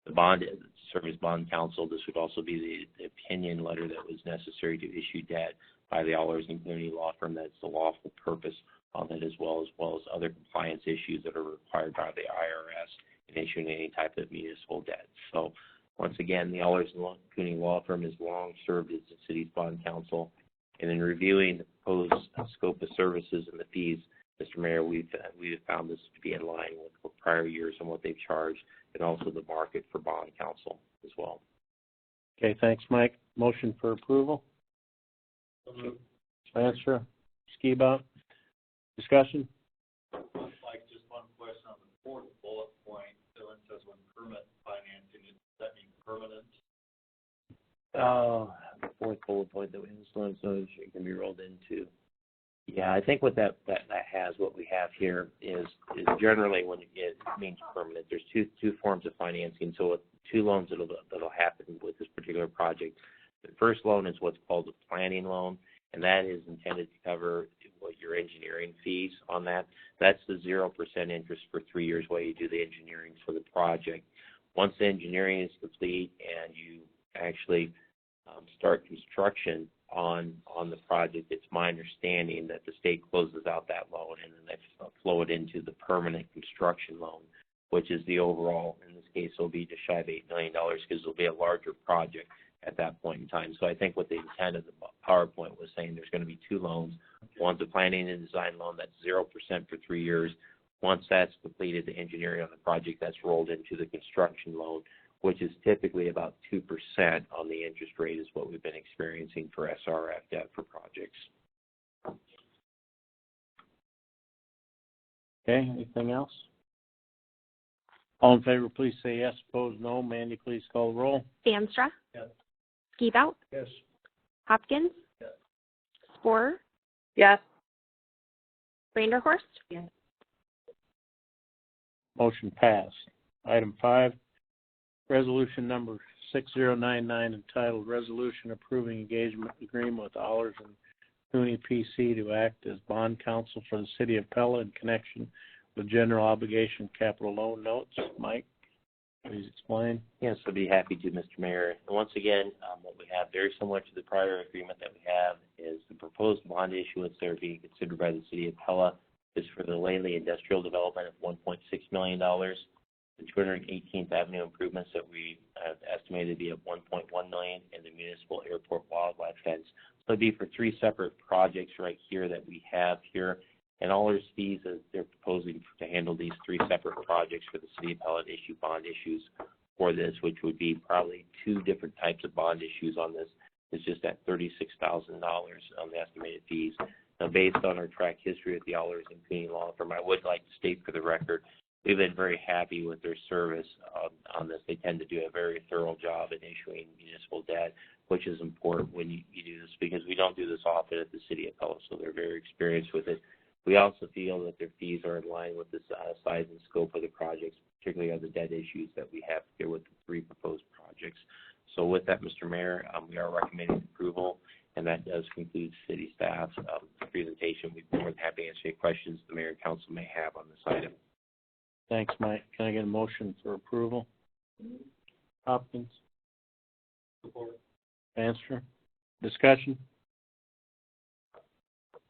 Speaker 5: the bond service bond counsel. This would also be the opinion letter that was necessary to issue debt by the Allers and Cooney law firm. That's the lawful purpose on it, as well as other compliance issues that are required by the IRS in issuing any type of municipal debt. So once again, the Allers and Cooney law firm has long served as the city's bond counsel. And in reviewing the proposed scope of services and the fees, Mr. Mayor, we've found this to be in line with prior years and what they've charged, and also the market for bond counsel as well.
Speaker 2: Okay, thanks, Mike. Motion for approval. Answer. Skibout. Discussion.
Speaker 6: Like, just one question on the fourth bullet point. So it says when permit financing, does that mean permanent?
Speaker 5: The fourth bullet point that we influence those can be rolled into. Yeah, I think what that has, what we have here is generally when it means permanent. There's two forms of financing. So two loans that'll happen with this particular project. The first loan is what's called a planning loan, and that is intended to cover what your engineering fees on that. That's the 0% interest for 3 years while you do the engineering for the project. Once the engineering is complete and you actually start construction on the project, it's my understanding that the state closes out that loan and then they flow it into the permanent construction loan, which is the overall, in this case, it'll be just shy of $8 million because it'll be a larger project at that point in time. So I think what the intent of the PowerPoint was saying, there's going to be two loans. One's a planning and design loan that's 0% for 3 years. Once that's completed, the engineering on the project, that's rolled into the construction loan, which is typically about 2% on the interest rate is what we've been experiencing for SRF debt for projects.
Speaker 2: Okay, anything else? All in favor, please say yes. Opposed, no. Mandy, please call the roll.
Speaker 3: Vanstra?
Speaker 6: Yes.
Speaker 3: Skibout?
Speaker 1: Yes.
Speaker 3: Hopkins.
Speaker 6: Yes.
Speaker 3: Spore.
Speaker 4: Yes.
Speaker 3: Vanderhorst.
Speaker 4: Yes.
Speaker 2: Motion passed. Item 5, resolution number 6099, entitled Resolution Approving Engagement Agreement with Allers and Cooney PC to act as bond counsel for the City of Pella in connection with general obligation capital loan notes. Mike, please explain.
Speaker 5: Yes, I'd be happy to, Mr. Mayor. And once again, what we have, very similar to the prior agreement that we have, is the proposed bond issuance that are being considered by the City of Pella is for the Lely Industrial Development of $1.6 million. The 218th Avenue improvements that we have estimated to be at $1.1 million, and the municipal airport wildlife fence. So it'd be for 3 separate projects right here that we have here. And all our fees as they're proposing to handle these 3 separate projects for the City of Pella to issue bond issues for this, which would be probably 2 different types of bond issues on this. It's just at $36,000 on the estimated fees. Now, based on our track history with the Allers and Cooney law firm, I would like to state for the record, we've been very happy with their service on this. They tend to do a very thorough job in issuing municipal debt, which is important when you do this, because we don't do this often at the City of Pella, so they're very experienced with it. We also feel that their fees are in line with the size and scope of the projects, particularly on the debt issues that we have here with the 3 proposed projects. So with that, Mr. Mayor, we are recommending approval, and that does conclude city staff's presentation. We'd be more than happy to answer any questions the mayor and council may have on this item.
Speaker 2: Thanks, Mike. Can I get a motion for approval? Hopkins.
Speaker 6: Support.
Speaker 2: Answer. Discussion.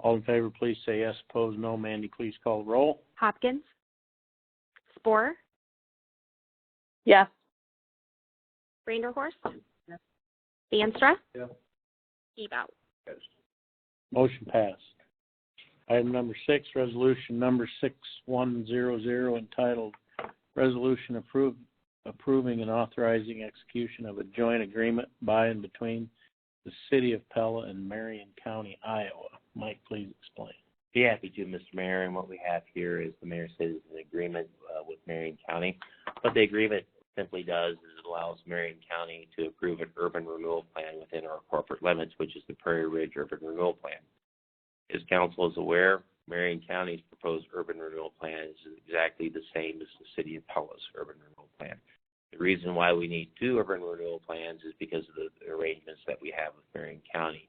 Speaker 2: All in favor, please say yes. Opposed, no. Mandy, please call the roll.
Speaker 3: Hopkins. Spore.
Speaker 4: Yes.
Speaker 3: Vanderhorst. Vanstra.
Speaker 6: Yes.
Speaker 3: Gebout.
Speaker 6: Yes.
Speaker 2: Motion passed. Item number 6, resolution number 6100, entitled Resolution Approving and Authorizing Execution of a Joint Agreement by and between the City of Pella and Marion County, Iowa. Mike, please explain.
Speaker 5: Be happy to, Mr. Mayor. And what we have here is the mayor says an agreement with Marion County. What the agreement simply does is it allows Marion County to approve an urban renewal plan within our corporate limits, which is the Prairie Ridge Urban Renewal Plan. As council is aware, Marion County's proposed urban renewal plan is exactly the same as the City of Pella's urban renewal plan. The reason why we need 2 urban renewal plans is because of the arrangements that we have with Marion County.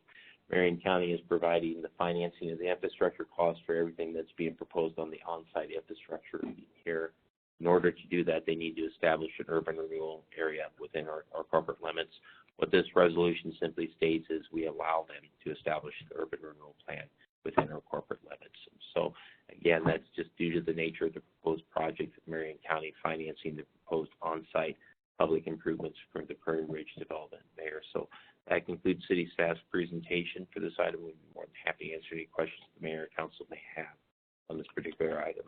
Speaker 5: Marion County is providing the financing of the infrastructure costs for everything that's being proposed on the on-site infrastructure here. In order to do that, they need to establish an urban renewal area within our corporate limits. What this resolution simply states is we allow them to establish the urban renewal plan within our corporate limits. So, again, that's just due to the nature of the proposed project of Marion County financing the proposed on-site public improvements for the Prairie Ridge development there. So that concludes city staff's presentation for this item. We'd be more than happy to answer any questions the mayor or council may have on this particular item.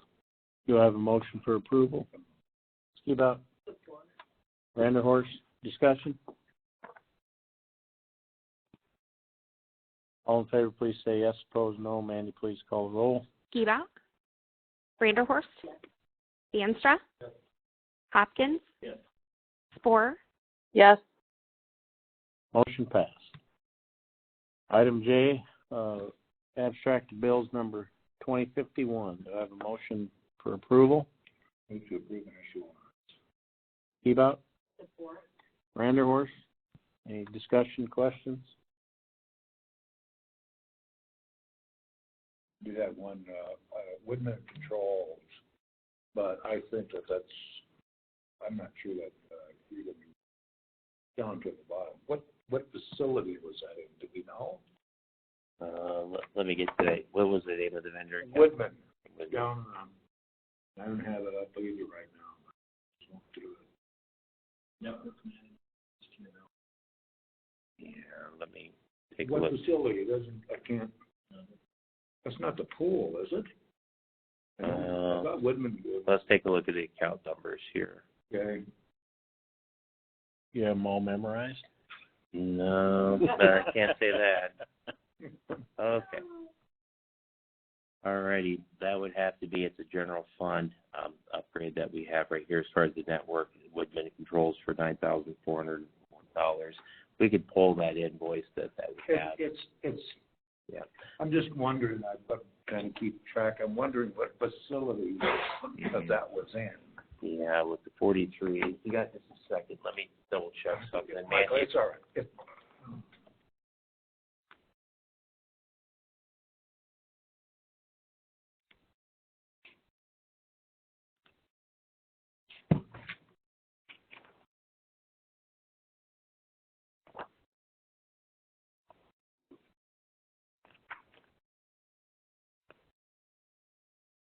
Speaker 2: Do I have a motion for approval? Gebout. Vanderhorst. Discussion. All in favor, please say yes. Opposed, no. Mandy, please call the roll.
Speaker 3: Gebout. Vanderhorst. Vanstra.
Speaker 6: Yes.
Speaker 3: Hopkins.
Speaker 6: Yes.
Speaker 3: Spore.
Speaker 4: Yes.
Speaker 2: Motion passed. Item J, abstract of bills number 2051. Do I have a motion for approval?
Speaker 1: Move to approve and issue warrants.
Speaker 2: Gebout.
Speaker 4: Support.
Speaker 2: Vanderhorst. Any discussion, questions?
Speaker 1: Do that one, Woodman Controls, but I think that's, I'm not sure that, even down to the bottom. What facility was that in? Do we know?
Speaker 5: Let me get to that. What was the name of the vendor?
Speaker 1: Woodman. Down, I don't have it up either right now. Just won't do it.
Speaker 6: Network
Speaker 5: Yeah, let me take a
Speaker 1: What
Speaker 5: look.
Speaker 1: facility? It doesn't, I can't. That's not the pool, is it? I thought Woodman did.
Speaker 5: Let's take a look at the account numbers here.
Speaker 1: Okay.
Speaker 2: You have them all memorized?
Speaker 5: No, I can't say that. Okay. All righty. That would have to be at the general fund upgrade that we have right here as far as the network. Woodman Controls for $9,401. We could pull that invoice that we have Yeah.
Speaker 1: I'm just wondering, I'm trying to keep track, I'm wondering what facility that was in.
Speaker 5: Yeah, with the 43. You got just a second. Let me double check something.
Speaker 1: Michael, it's all right.